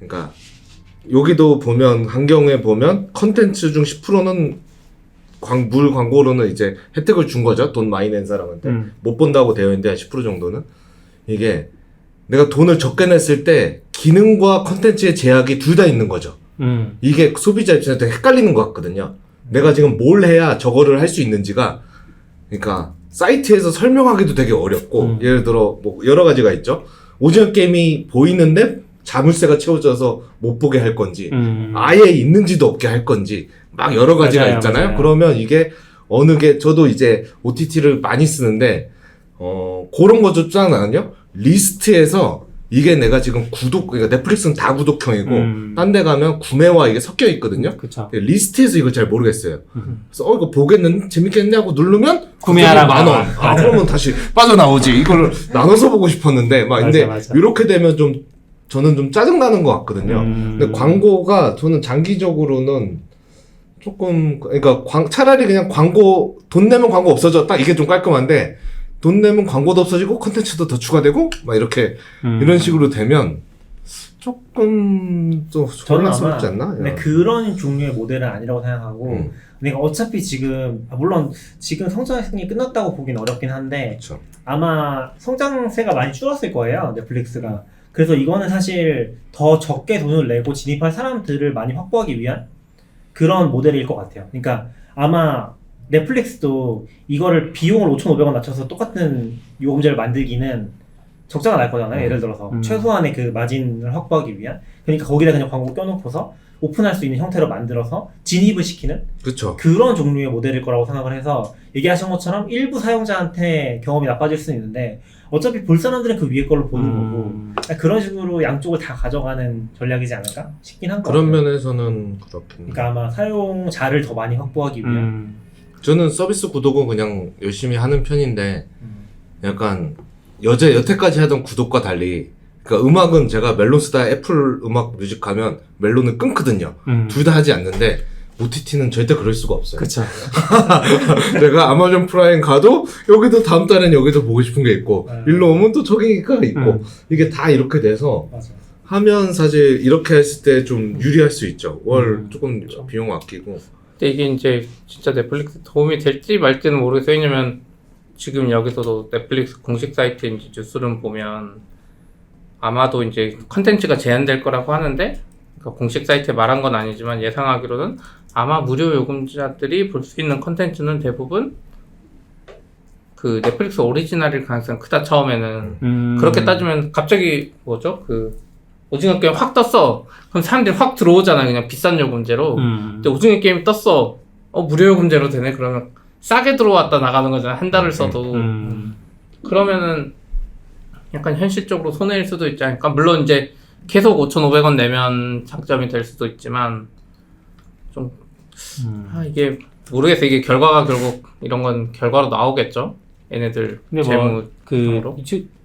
그러니까 여기도 보면 한경에 보면 컨텐츠 중 10%는 물 광고로는 이제 혜택을 준 거죠. 돈 많이 낸 사람한테 못 본다고 되어 있는데 한 10% 정도는 이게 내가 돈을 적게 냈을 때 기능과 컨텐츠의 제약이 둘 다 있는 거죠. 이게 소비자 입장에서 되게 헷갈리는 것 같거든요. 내가 지금 뭘 해야 저거를 할 수 있는지가 그러니까 사이트에서 설명하기도 되게 어렵고 예를 들어 뭐 여러 가지가 있죠. 오징어 게임이 보이는데 자물쇠가 채워져서 못 보게 할 건지 아예 있는지도 없게 할 건지 막 여러 가지가 맞아요, 있잖아요. 맞아요. 그러면 이게 어느 게 저도 이제 OTT를 많이 쓰는데 그런 거 좀 짜나요? 리스트에서 이게 내가 지금 그러니까 넷플릭스는 다 구독형이고 딴 데 가면 구매와 이게 섞여 있거든요. 그쵸. 리스트에서 이걸 잘 모르겠어요. 그래서 이거 보겠는데 재밌겠네 하고 누르면 구매하라고 10,000원. 그러면 다시 빠져나오지. 이걸 나눠서 보고 싶었는데 막 근데 맞아. 이렇게 되면 좀 저는 좀 짜증 나는 것 같거든요. 근데 광고가 저는 장기적으로는 조금 그러니까 차라리 그냥 광고 돈 내면 광고 없어져 딱 이게 좀 깔끔한데 돈 내면 광고도 없어지고 콘텐츠도 더 추가되고 막 이렇게 이런 식으로 되면 조금 또 저는 아마 혼란스럽지 않나? 근데 그런 종류의 모델은 아니라고 생각하고 내가 어차피 지금 물론 지금 성장이 끝났다고 보긴 어렵긴 한데 그쵸. 아마 성장세가 많이 줄었을 거예요 넷플릭스가. 그래서 이거는 사실 더 적게 돈을 내고 진입할 사람들을 많이 확보하기 위한 그런 모델일 것 같아요. 그러니까 아마 넷플릭스도 이거를 비용을 5,500원 낮춰서 똑같은 요금제를 만들기는 적자가 날 거잖아요. 예를 들어서 최소한의 그 마진을 확보하기 위한. 그러니까 거기다 그냥 광고 껴놓고서 오픈할 수 있는 형태로 만들어서 진입을 시키는 그쵸. 그런 종류의 모델일 거라고 생각을 해서 얘기하신 것처럼 일부 사용자한테 경험이 나빠질 수는 있는데 어차피 볼 사람들은 그 위에 걸로 보는 거고 그런 식으로 양쪽을 다 가져가는 전략이지 않을까 싶긴 한 거 같아요. 그런 면에서는 그렇긴. 그러니까 아마 사용자를 더 많이 확보하기 위한 저는 서비스 구독은 그냥 열심히 하는 편인데 약간 여태까지 하던 구독과 달리 그러니까 음악은 제가 멜론 쓰다 애플 음악 뮤직 가면 멜론을 끊거든요. 둘 다 하지 않는데 OTT는 절대 그럴 수가 없어요. 그쵸. 내가 아마존 프라임 가도 여기도 다음 달엔 여기도 보고 싶은 게 있고 일로 오면 또 저기가 있고 이게 다 이렇게 돼서 맞아. 하면 사실 이렇게 했을 때 좀 유리할 수 있죠. 월 조금 비용 아끼고. 근데 이게 이제 진짜 넷플릭스 도움이 될지 말지는 모르겠어요. 왜냐면 지금 여기서도 넷플릭스 공식 사이트 이제 뉴스를 보면 아마도 이제 컨텐츠가 제한될 거라고 하는데 그러니까 공식 사이트에 말한 건 아니지만 예상하기로는 아마 무료 요금자들이 볼 수 있는 컨텐츠는 대부분 그 넷플릭스 오리지널일 가능성이 크다 처음에는. 그렇게 따지면 갑자기 뭐죠? 그 오징어 게임 확 떴어. 그럼 사람들이 확 들어오잖아. 그냥 비싼 요금제로. 근데 오징어 게임 떴어. 무료 요금제로 되네. 그러면 싸게 들어왔다 나가는 거잖아. 한 달을 써도. 그러면은 약간 현실적으로 손해일 수도 있지 않을까? 물론 이제 계속 5,500원 내면 장점이 될 수도 있지만 좀 이게 모르겠어. 이게 결과가 결국 이런 건 결과로 나오겠죠. 얘네들 근데 재무 그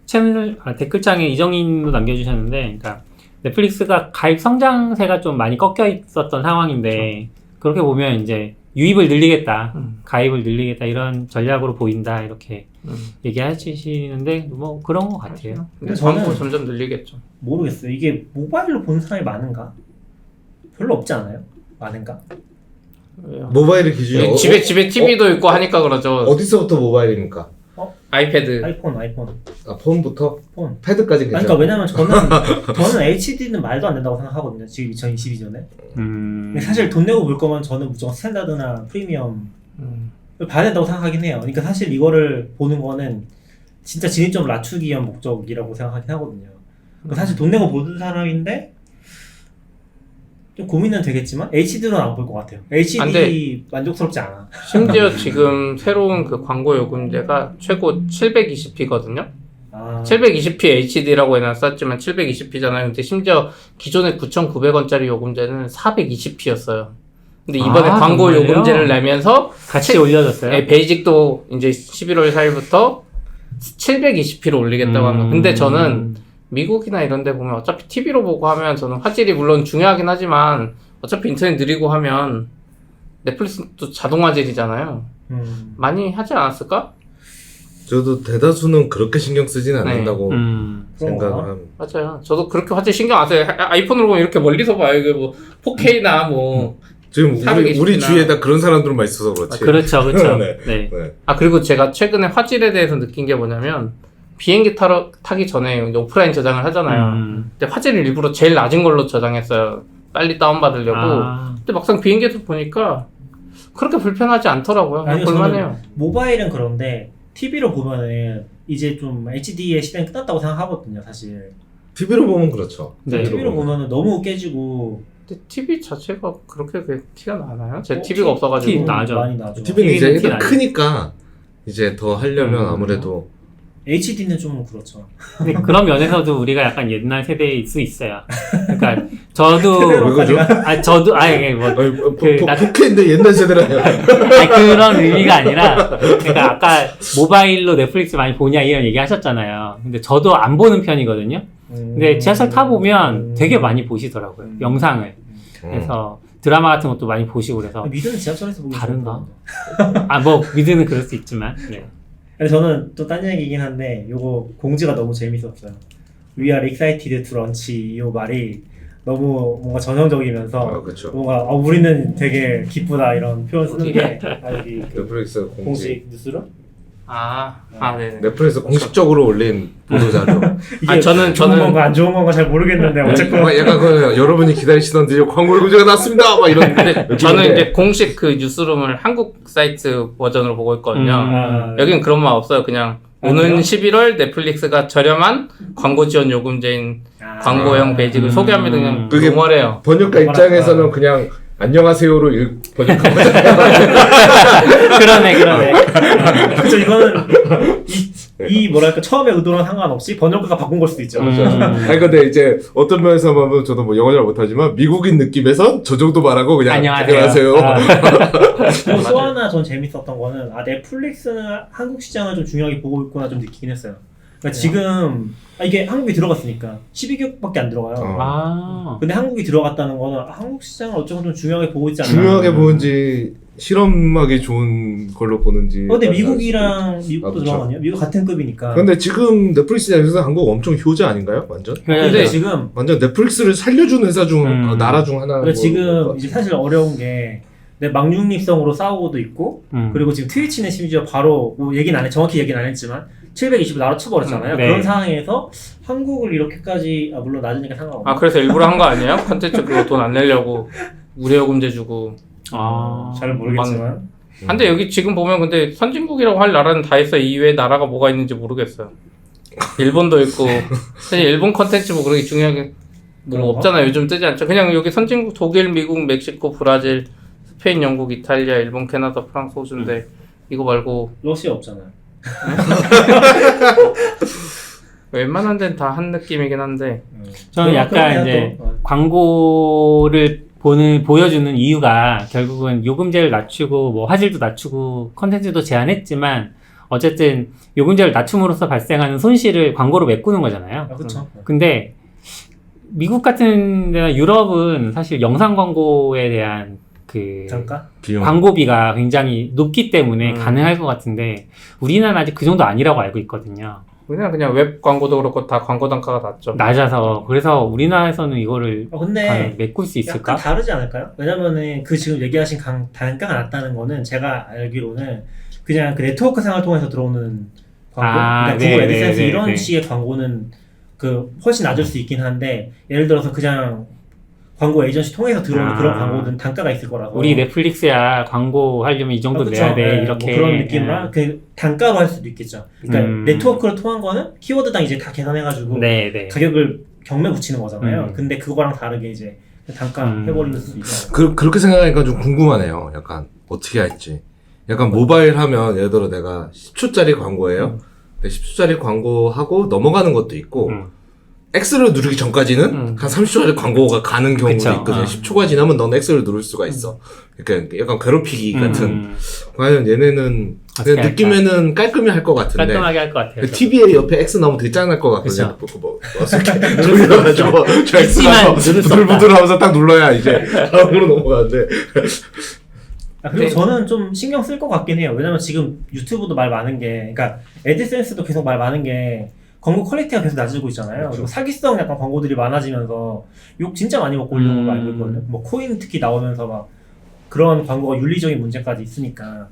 채널 댓글창에 이정인도 남겨주셨는데, 그러니까 넷플릭스가 가입 성장세가 좀 많이 꺾여 있었던 상황인데 그렇게 보면 이제 유입을 늘리겠다, 가입을 늘리겠다 이런 전략으로 보인다 이렇게 얘기하시는데 뭐 그런 것 같아요. 근데 저는- 광고 점점 늘리겠죠. 모르겠어요. 이게 모바일로 보는 사람이 많은가? 별로 없지 않아요? 많은가? 왜요? 모바일의 기준이 집에 TV도 있고 하니까 그러죠. 어디서부터 모바일입니까? 아이패드. 아이폰. 아 폰부터? 폰. 패드까지 아니, 괜찮아. 그러니까 왜냐면 저는 HD는 말도 안 된다고 생각하거든요. 지금 2022년에. 근데 사실 돈 내고 볼 거면 저는 무조건 스탠다드나 프리미엄 봐야 된다고 생각하긴 해요. 그러니까 사실 이거를 보는 거는 진짜 진입점을 낮추기 위한 목적이라고 생각하긴 하거든요. 그러니까 사실 돈 내고 보는 사람인데 좀 고민은 되겠지만 HD로는 안 볼 것 같아요. HD 안 돼. 만족스럽지 않아. 심지어 지금 새로운 그 광고 요금제가 최고 720p거든요. 720p HD라고 해놨었지만 720p잖아요. 근데 심지어 기존에 9,900원짜리 요금제는 420p였어요. 근데 이번에 광고 정말요? 요금제를 내면서 같이 올려줬어요. 베이직도 이제 11월 4일부터 720p로 올리겠다고 합니다. 근데 저는 미국이나 이런 데 보면 어차피 TV로 보고 하면 저는 화질이 물론 중요하긴 하지만 어차피 인터넷 느리고 하면 넷플릭스도 자동 화질이잖아요. 많이 하지 않았을까? 저도 대다수는 그렇게 신경 쓰진 않는다고 그런가? 생각을 합니다. 맞아요. 저도 그렇게 화질 신경 안 써요. 아이폰으로 보면 이렇게 멀리서 봐요. 이게 뭐 4K나 뭐. 지금 420p 우리 나. 주위에다 그런 사람들만 있어서 그렇지. 그렇죠. 네. 네. 네. 그리고 제가 최근에 화질에 대해서 느낀 게 뭐냐면 비행기 타기 전에 이제 오프라인 저장을 하잖아요. 근데 화질을 일부러 제일 낮은 걸로 저장했어요. 빨리 다운받으려고. 근데 막상 비행기에서 보니까 그렇게 불편하지 않더라고요. 아니요, 볼만해요. 모바일은 그런데 TV로 보면은 이제 좀 HD의 시대는 끝났다고 생각하거든요, 사실. TV로 보면 그렇죠. 네. TV로 보면은 너무 깨지고 근데 TV 자체가 그렇게 티가 나나요? 제 TV가 없어가지고. TV 나죠. 많이 나죠. TV는 이제 TV는 일단 나죠. 크니까 이제 더 하려면 아무래도 HD는 좀 그렇죠. 근데 그런 면에서도 우리가 약간 옛날 세대일 수 있어요. 그러니까 저도 왜 그러죠? 그 나- 포켓인데 옛날 세대라요. 아니, 그런 의미가 아니라, 그러니까 아까 모바일로 넷플릭스 많이 보냐 이런 얘기 하셨잖아요. 근데 저도 안 보는 편이거든요. 근데 지하철 타보면 되게 많이 보시더라고요. 영상을. 그래서 드라마 같은 것도 많이 보시고 그래서. 미드는 지하철에서 보기 다른가? 뭐, 미드는 그럴 수 있지만. 네. 근데 저는 또 딴 얘기긴 한데 요거 공지가 너무 재밌었어요. We are excited to launch 이 말이 너무 뭔가 전형적이면서 그렇죠. 뭔가 우리는 되게 기쁘다 이런 표현 쓰는 게 여기 그 넷플릭스 공식 뉴스로 네네. 넷플릭스 공식적으로 올린 보도자료. 이게 저는- 좋은 건가 안 좋은 건가 잘 모르겠는데 어쨌건 약간 그 여러분이 기다리시던 드디어 광고 요금제가 났습니다. 막 이런. 저는 이제 공식 그 뉴스룸을 한국 사이트 버전으로 보고 있거든요. 여긴 그런 말 없어요. 그냥 오는 그래요? 11월 넷플릭스가 저렴한 광고 지원 요금제인 광고형 베이직을 소개합니다. 그냥 그게 노멀해요. 번역가 입장에서는 그냥 안녕하세요로 번역한 거잖아요. 그러네. 그렇죠. 이거는 이 뭐랄까 처음에 의도랑 상관없이 번역가가 바꾼 걸 수도 있죠. 아니 근데 이제 어떤 면에서 보면 저도 뭐 영어 잘 못하지만 미국인 느낌에서 저 정도 말하고 그냥 안녕하세요. 그리고 또 하나 전 재밌었던 거는 넷플릭스는 한국 시장을 좀 중요하게 보고 있구나 좀 느끼긴 했어요. 그러니까 지금 이게 한국이 들어갔으니까 12개국밖에 안 들어가요. 근데 한국이 들어갔다는 거는 한국 시장을 어쩌면 좀 중요하게 보고 있지 않나. 중요하게 보는지 실험하기 좋은 걸로 보는지. 근데 미국이랑 미국도 그쵸. 들어가거든요. 미국 같은 급이니까. 근데 지금 넷플릭스 시장에서 한국 엄청 효자 아닌가요? 완전? 근데 지금 완전 넷플릭스를 살려준 회사 중 나라 중 하나. 지금 이제 사실 어려운 게 내 망중립성으로 싸우고도 있고 그리고 지금 트위치는 심지어 바로 뭐 얘기는 안 해, 정확히 얘기는 안 했지만 720을 나로 쳐버렸잖아요. 네. 그런 상황에서 한국을 이렇게까지 물론 낮으니까 상관없고 아 그래서 일부러 한 거 아니에요? 컨텐츠 그거 돈 안 내려고 무료요금제 주고. 잘 모르겠지만 근데 여기 지금 보면 근데 선진국이라고 할 나라는 다 있어. 이외에 나라가 뭐가 있는지 모르겠어요. 일본도 있고 사실 일본 컨텐츠 뭐 그렇게 중요하게 뭐 그런가? 없잖아요. 요즘 뜨지 않죠. 그냥 여기 선진국 독일, 미국, 멕시코, 브라질, 스페인, 영국, 이탈리아, 일본, 캐나다, 프랑스, 호주인데 이거 말고 러시아 없잖아요. 웬만한 데는 다 한 느낌이긴 한데 저는 약간 이제 광고를 보여주는 이유가 결국은 요금제를 낮추고 뭐 화질도 낮추고 컨텐츠도 제한했지만 어쨌든 요금제를 낮춤으로써 발생하는 손실을 광고로 메꾸는 거잖아요. 그렇죠. 근데 미국 같은 데나 유럽은 사실 영상 광고에 대한 그 잠깐. 비용. 광고비가 굉장히 높기 때문에 가능할 것 같은데 우리나라는 아직 그 정도 아니라고 알고 있거든요. 그냥 웹 광고도 그렇고 다 광고 단가가 낮죠. 낮아서 그래서 우리나라에서는 이거를 근데 과연 메꿀 수 있을까? 약간 다르지 않을까요? 왜냐면은 그 지금 얘기하신 단가가 낮다는 거는 제가 알기로는 그냥 그 네트워크 상을 통해서 들어오는 광고, 그러니까 구글 애드센스 이런 식의 광고는 그 훨씬 낮을 수 있긴 한데 예를 들어서 그냥 광고 에이전시 통해서 들어오는 그런 광고는 단가가 있을 거라서 우리 넷플릭스야 광고 하려면 이 정도 그쵸? 내야 돼 네, 이렇게 뭐 그런 느낌으로 그 단가로 할 수도 있겠죠. 그러니까 네트워크를 통한 거는 키워드당 이제 다 계산해가지고 네. 가격을 경매 붙이는 거잖아요. 근데 그거랑 다르게 이제 단가 해버릴 수 있죠. 그렇게 생각하니까 좀 궁금하네요. 약간 어떻게 할지. 약간 모바일 하면 예를 들어 내가 10초짜리 광고예요. 근데 10초짜리 광고하고 넘어가는 것도 있고 X를 누르기 전까지는 한 30초짜리 광고가 가는 경우도 그쵸. 있거든요. 10초가 지나면 넌 X를 누를 수가 있어. 그러니까 약간 괴롭히기 같은. 과연 얘네는 어떻게 그냥 느낌에는 깔끔히 할 것 같은데. 깔끔하게 할 것 같아요. 그 TV에 옆에 X 나오면 되게 짠할 것 같거든요. 그쵸. 뭐 이렇게 돌려가지고 저 X 가서 누를 수 없다. 부들부들하면서 딱 눌러야 이제 다음으로 넘어가는데. 그리고 저는 좀 신경 쓸 것 같긴 해요. 왜냐면 지금 유튜브도 말 많은 게, 그러니까 애드센스도 계속 말 많은 게 광고 퀄리티가 계속 낮아지고 있잖아요. 그리고 사기성 약간 광고들이 많아지면서 욕 진짜 많이 먹고 있는 걸로 알고 있거든요. 뭐 코인 특히 나오면서 막 그런 광고가 윤리적인 문제까지 있으니까.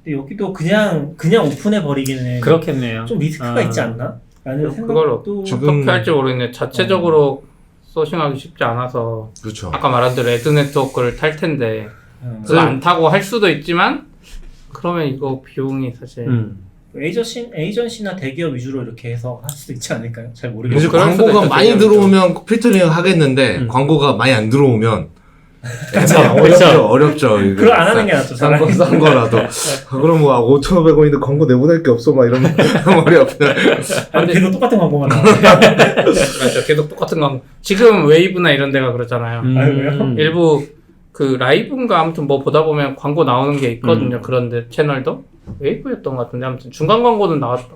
근데 여기도 그냥 오픈해 버리기는 그렇겠네요. 좀 리스크가 있지 않나? 라는 그걸 생각도 어떻게 할지 모르겠네. 자체적으로 소싱하기 쉽지 않아서 그렇죠. 아까 말한 대로 애드 네트워크를 탈 텐데 그거 안 타고 할 수도 있지만 그러면 이거 비용이 사실 에이전시나 대기업 위주로 이렇게 해서 할 수도 있지 않을까요? 잘 이제 모르겠어요. 그럴 수도 광고가 있죠, 많이 대기업이죠. 들어오면 필터링 하겠는데 광고가 많이 안 들어오면 그쵸. 어렵죠. 이거. 그걸 안 하는 게 낫죠. 싼 거라도. 그럼 뭐 5,500원인데 광고 내보낼 게 없어 막 이러면 머리 아프네. 계속 똑같은 광고만 나와. 맞죠. 계속 똑같은 광고. 지금 웨이브나 이런 데가 그렇잖아요. 일부 그 라이브인가 아무튼 뭐 보다 보면 광고 나오는 게 있거든요. 그런데 채널도 웨이브였던 것 같은데 아무튼 중간 광고는 나왔다.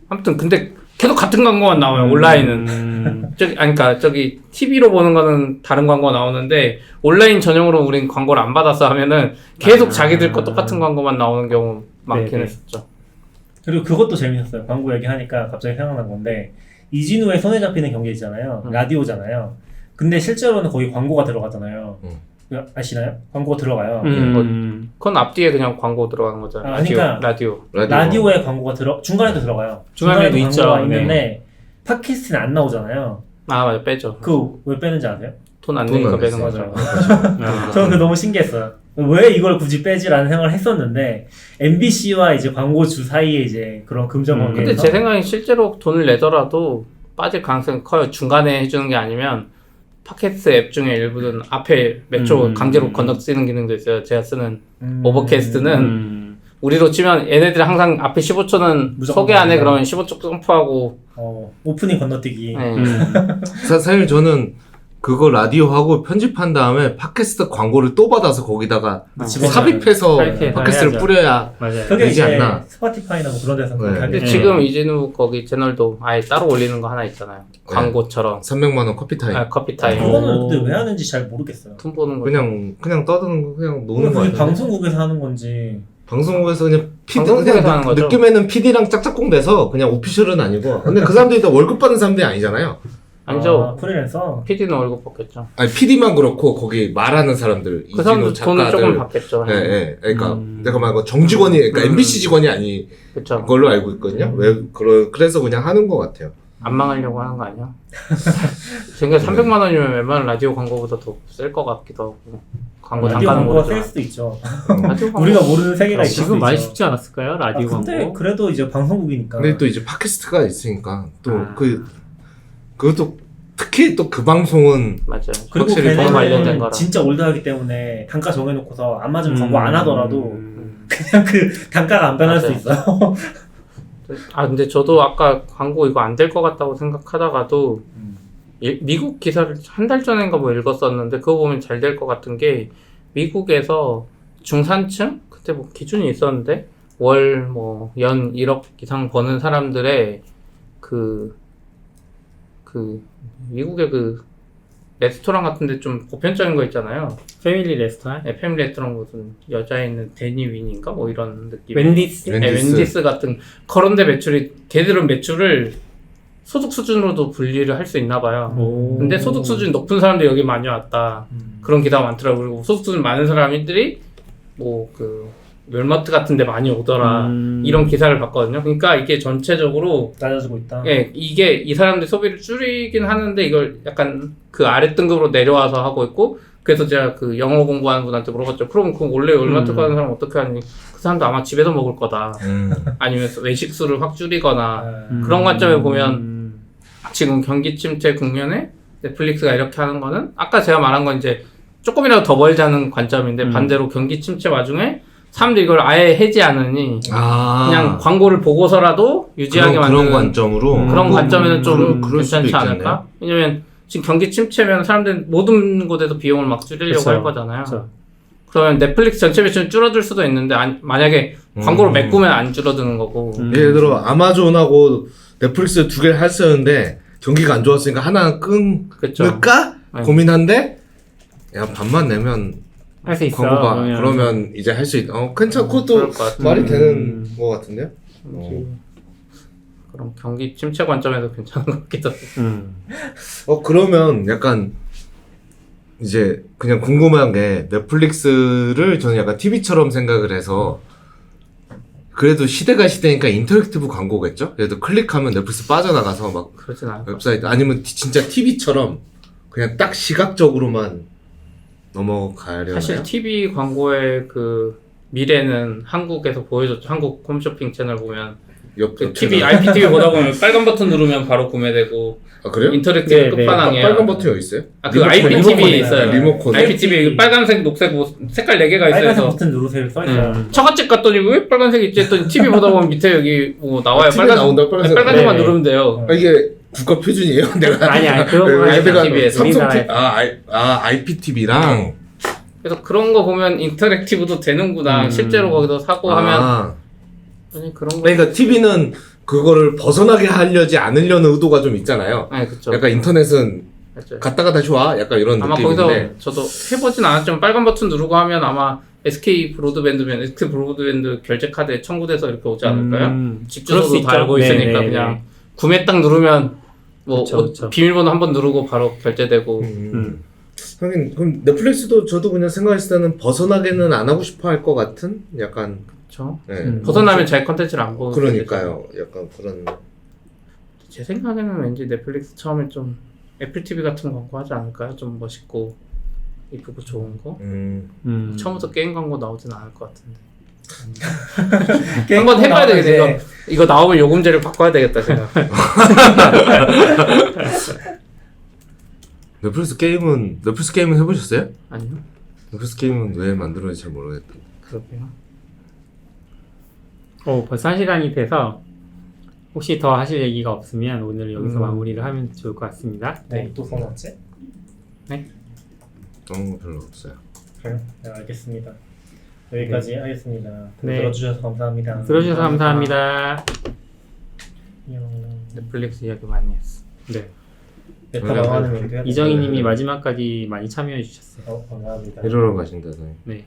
아무튼 근데 계속 같은 광고만 나와요. 온라인은 그러니까 저기 TV로 보는 거는 다른 광고 나오는데 온라인 전용으로 우린 광고를 안 받아서 하면은 계속 자기들 거 똑같은 광고만 나오는 경우 많긴 네네. 했었죠. 그리고 그것도 재밌었어요. 광고 얘기하니까 갑자기 생각난 건데 이진우의 손에 잡히는 경기 있잖아요. 라디오잖아요. 근데 실제로는 거기 광고가 들어가잖아요. 아시나요? 광고가 들어가요. 그건 앞뒤에 그냥 광고 들어가는 거잖아요. 그러니까 라디오. 라디오에 광고가 중간에도 들어가요. 중간에도 있죠. 광고가 네. 있는데 팟캐스트는 안 나오잖아요. 아 맞아 빼죠. 그 왜 빼는지 아세요? 돈 안 내니까 빼는 맞아요. 거죠. 저는 그거 너무 신기했어요. 왜 이걸 굳이 빼지라는 생각을 했었는데 MBC와 이제 광고주 사이에 이제 그런 금전 관계에서 근데 제 생각엔 실제로 돈을 내더라도 빠질 가능성이 커요. 중간에 해주는 게 아니면 팟캐스트 앱 중에 일부는 앞에 몇 초 강제로 건너뛰는 기능도 있어요. 제가 쓰는 오버캐스트는 우리로 치면 얘네들이 항상 앞에 15초는 무조건 소개 안 해. 건너뛰는 그러면 15초 점프하고 오프닝 건너뛰기. 사실 저는 그거 라디오하고 편집한 다음에 팟캐스트 광고를 또 받아서 거기다가 삽입해서 팟캐스트를 해야죠. 뿌려야 맞아요. 그게 되지 이제 않나. 스포티파이나 뭐 그런 데서 그렇게 네. 하겠죠. 근데 지금 이진우 거기 채널도 아예 따로 올리는 거 하나 있잖아요. 광고처럼 300만 원 커피 타임. 커피 타임. 그거는 근데 왜 하는지 잘 모르겠어요. 돈 보는 거. 그냥 떠드는 거 그냥 노는 거 그게 같아요. 방송국에서 하는 건지. 방송국에서 그냥 방송국에서 그냥 하는 거죠. 느낌에는 PD랑 짝짝꿍 돼서 그냥 오피셜은 아니고 근데 그 사람들이 다 월급 받는 사람들이 아니잖아요. 아니죠. 프리랜서. PD는 월급 받겠죠. 아니 PD만 그렇고 거기 말하는 사람들 그 사람도 이진우 돈을 조금 작가들. 받겠죠. 예, 예. 그러니까 내가 말한 정직원이 그러니까 MBC 직원이 아닌 그렇죠. 걸로 알고 있거든요. 왜 그래서 그냥 하는 것 같아요. 안 망하려고 하는 거 아니야? 지금 300만 원이면 웬만한 라디오 광고보다 더 쓸 것 같기도 하고. 광고 라디오 단가는 광고가 셀 모르죠. 수도 있죠. 라디오 광고 우리가 모르는 세계가 있을 수도 지금 많이 있죠. 쉽지 않았을까요? 라디오 근데 광고. 그래도 이제 방송국이니까. 근데 또 이제 팟캐스트가 있으니까 또 아. 그것도 특히 또 그 방송은 맞아요. 그리고 확실히 돈 관련된 걔네는 거라. 진짜 올드하기 때문에 단가 정해놓고서 안 맞으면 광고 안 하더라도 음. 그냥 그 단가가 안 변할 수 맞아요. 있어요. 아 근데 저도 아까 광고 이거 안 될 것 같다고 생각하다가도 미국 기사를 한 달 전인가 뭐 읽었었는데 그거 보면 잘 될 것 같은 게 미국에서 중산층 그때 뭐 기준이 있었는데 월 뭐 연 1억 이상 버는 사람들의 그 미국의 그 레스토랑 같은데 좀 보편적인 거 있잖아요. 패밀리 레스토랑? 네, 패밀리 레스토랑 무슨 여자 있는 데니 윈인가 뭐 이런 느낌. 웬디스? 네, 웬디스 같은 그런데 매출이 걔들은 매출을 소득 수준으로도 분리를 할 수 있나 봐요. 오. 근데 소득 수준이 높은 사람들이 여기 많이 왔다. 그런 기사가 많더라고요. 그리고 소득 수준 많은 사람들이 뭐 그 웰마트 같은 데 많이 오더라. 이런 기사를 봤거든요. 그러니까 이게 전체적으로 낮아지고 있다. 예, 이게 이 사람들 소비를 줄이긴 하는데 이걸 약간 그 아래 등급으로 내려와서 하고 있고 그래서 제가 그 영어 공부하는 분한테 물어봤죠. 그럼 그 원래 웰마트 가는 사람 어떻게 하니? 그 사람도 아마 집에서 먹을 거다. 아니면 외식수를 확 줄이거나 그런 관점에 보면 지금 경기 침체 국면에 넷플릭스가 이렇게 하는 거는 아까 제가 말한 건 이제 조금이라도 더 벌자는 관점인데 반대로 경기 침체 와중에 사람들이 이걸 아예 해지 않으니 그냥 광고를 보고서라도 유지하게 만드는 그런 관점으로 그런 관점에는 좀 그럴 수도 괜찮지 있겠네요. 않을까? 왜냐면 지금 경기 침체면 사람들은 모든 곳에서 비용을 막 줄이려고 그쵸. 할 거잖아요. 그쵸. 그러면 넷플릭스 전체 매출은 줄어들 수도 있는데 만약에 광고를 메꾸면 안 줄어드는 거고 예를 들어 아마존하고 넷플릭스 두 개를 했었는데 경기가 안 좋았으니까 하나 그쵸. 끊을까 네. 고민한데 야 반만 내면 할 수 있어. 광고가 그러면 이제 할 수 있다. 괜찮고 또 그럴 것 같아. 말이 되는 것 같은데요? 그럼 경기 침체 관점에서 괜찮은 것 같기도 하고. 그러면 약간 이제 그냥 궁금한 게 넷플릭스를 저는 약간 TV처럼 생각을 해서 그래도 시대가 시대니까 인터랙티브 광고겠죠? 그래도 클릭하면 넷플릭스 빠져나가서 막 그러진 않을 것 웹사이트 아니면 진짜 TV처럼 그냥 딱 시각적으로만 넘어가려나요? 사실 TV 광고의 그 미래는 한국에서 보여줬죠. 한국 홈쇼핑 채널 보면 그 TV, IPTV 보다 보면 빨간 버튼 누르면 바로 구매되고 아 그래요? 인터랙티브 네, 끝판왕이에요. 빨간 버튼이 어디 있어요? 그 IPTV에 있어요. 리모컨. IPTV 빨간색, 녹색 뭐 색깔 4개가 있어요. 빨간색 그래서 버튼 누르세요 써있어요. 처갓집 갔더니 왜 빨간색 있지 했더니 TV 보다 보면 밑에 여기 뭐 나와요. TV 에 나온다, 빨간색. 빨간색만 네. 누르면 돼요. 이게 국가 표준이에요? 내가 아니 그런 거 내가 아니에요. IPTV 에서. IPTV랑 그래서 그런 거 보면 인터랙티브도 되는구나. 실제로 거기서 사고 하면 아니 그런 거. 그러니까 TV는 그거를 벗어나게 하려지 않으려는 의도가 좀 있잖아요. 네, 그쵸. 약간 인터넷은 맞죠. 갔다가 다시 와? 약간 이런 아마 느낌인데. 거기서 저도 해보진 않았지만 빨간 버튼 누르고 하면 아마 SK 브로드밴드면 SK 브로드밴드 결제 카드에 청구돼서 이렇게 오지 않을까요? 집 그럴 수 주소도 다 있죠. 알고 네, 있으니까 네, 그냥 네. 구매 딱 누르면 뭐 그쵸, 그쵸. 비밀번호 한번 누르고 바로 결제되고 하긴 그럼 넷플릭스도 저도 그냥 생각했을 때는 벗어나게는 안 하고 싶어 할 것 같은 약간 그렇죠. 네. 벗어나면 자기 컨텐츠를 안 보고 그러니까요. 약간 그런 제 생각에는 왠지 넷플릭스 처음에 좀 애플 TV 같은 광고 하지 않을까요? 좀 멋있고 이쁘고 좋은 거. 처음부터 게임 광고 나오진 않을 것 같은데. 한번 해봐야 되겠네. 이거 나오면 요금제를 바꿔야 되겠다 제가. 넷플릭스 게임은 해보셨어요? 아니요. 넷플릭스 게임은 왜 만들었는지 잘 모르겠다. 그러게요. 벌써 1시간이 돼서 혹시 더 하실 얘기가 없으면 오늘 여기서 마무리를 하면 좋을 것 같습니다. 네, 또 써놨지? 너무 별로 없어요. 그래요? 네, 알겠습니다. 여기까지 하겠습니다. 네. 들어주셔서 감사합니다. 들어주셔서 감사합니다. 안녕. 넷플릭스 이야기 많이 했어. 네. 메타 망하는 얘기도 해야 이정희님이 마지막까지 많이 참여해 주셨어요. 감사합니다. 이러러 가신다더니. 네.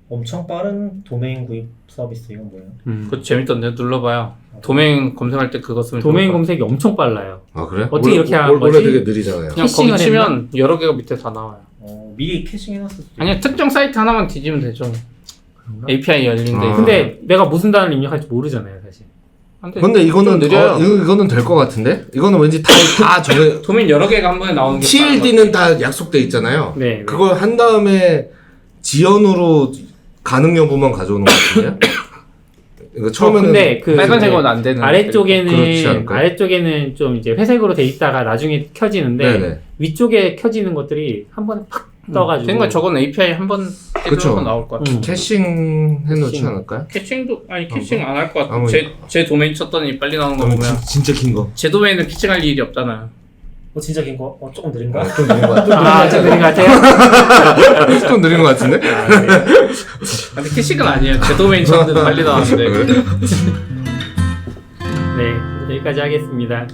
엄청 빠른 도메인 구입 서비스 이건 뭐예요? 그거 재밌던데 눌러봐요. 도메인 검색할 때 그거 쓰면 도메인 좋을 것 검색이 엄청 빨라요. 아 그래? 어떻게 이렇게 한 원래 거지? 되게 느리잖아요. 그냥 캐싱을 거기 치면 여러 개가 밑에 다 나와요. 미리 캐싱해놨을 때. 아니야 특정 사이트 하나만 뒤지면 되죠. 그런가? API 열린데. 아. 근데 내가 무슨 단어를 입력할지 모르잖아요, 사실. 근데 이거는 좀 느려요. 이거는 될 것 같은데? 이거는 왠지 다 정해. 도메인 여러 개가 한 번에 나오는 게 TLD는 다 약속돼 있잖아요. 네. 그걸 한 다음에 지연으로 가능 여부만 가져오는 것 같은데요? 이거 처음에는 근데 그 빨간색은 안 되는. 그렇지 아래쪽에는 않을까요? 아래쪽에는 좀 이제 회색으로 돼 있다가 나중에 켜지는데 네네. 위쪽에 켜지는 것들이 한 번에 팍 떠가지고. 그러니까 저건 API 한번 그쵸. 떼주면 나올 것 같아. 캐싱 해놓지 캐싱. 않을까요? 캐싱도 아니 캐싱 안 할 것 같아. 아무- 제 도메인 쳤더니 빨리 나오는 거 그러면 보면 진짜 긴 거. 제 도메인은 캐싱할 일이 없잖아요. 진짜 긴 거? 조금 느린가? 좀 느린 것 같아. 아, 저 느린 것 같아요? 좀 느린 것 같은데? 아, 네. 근데 캐싱은 아니에요. 제 도메인 쳤는데 빨리 나왔는데. 네, 여기까지 하겠습니다.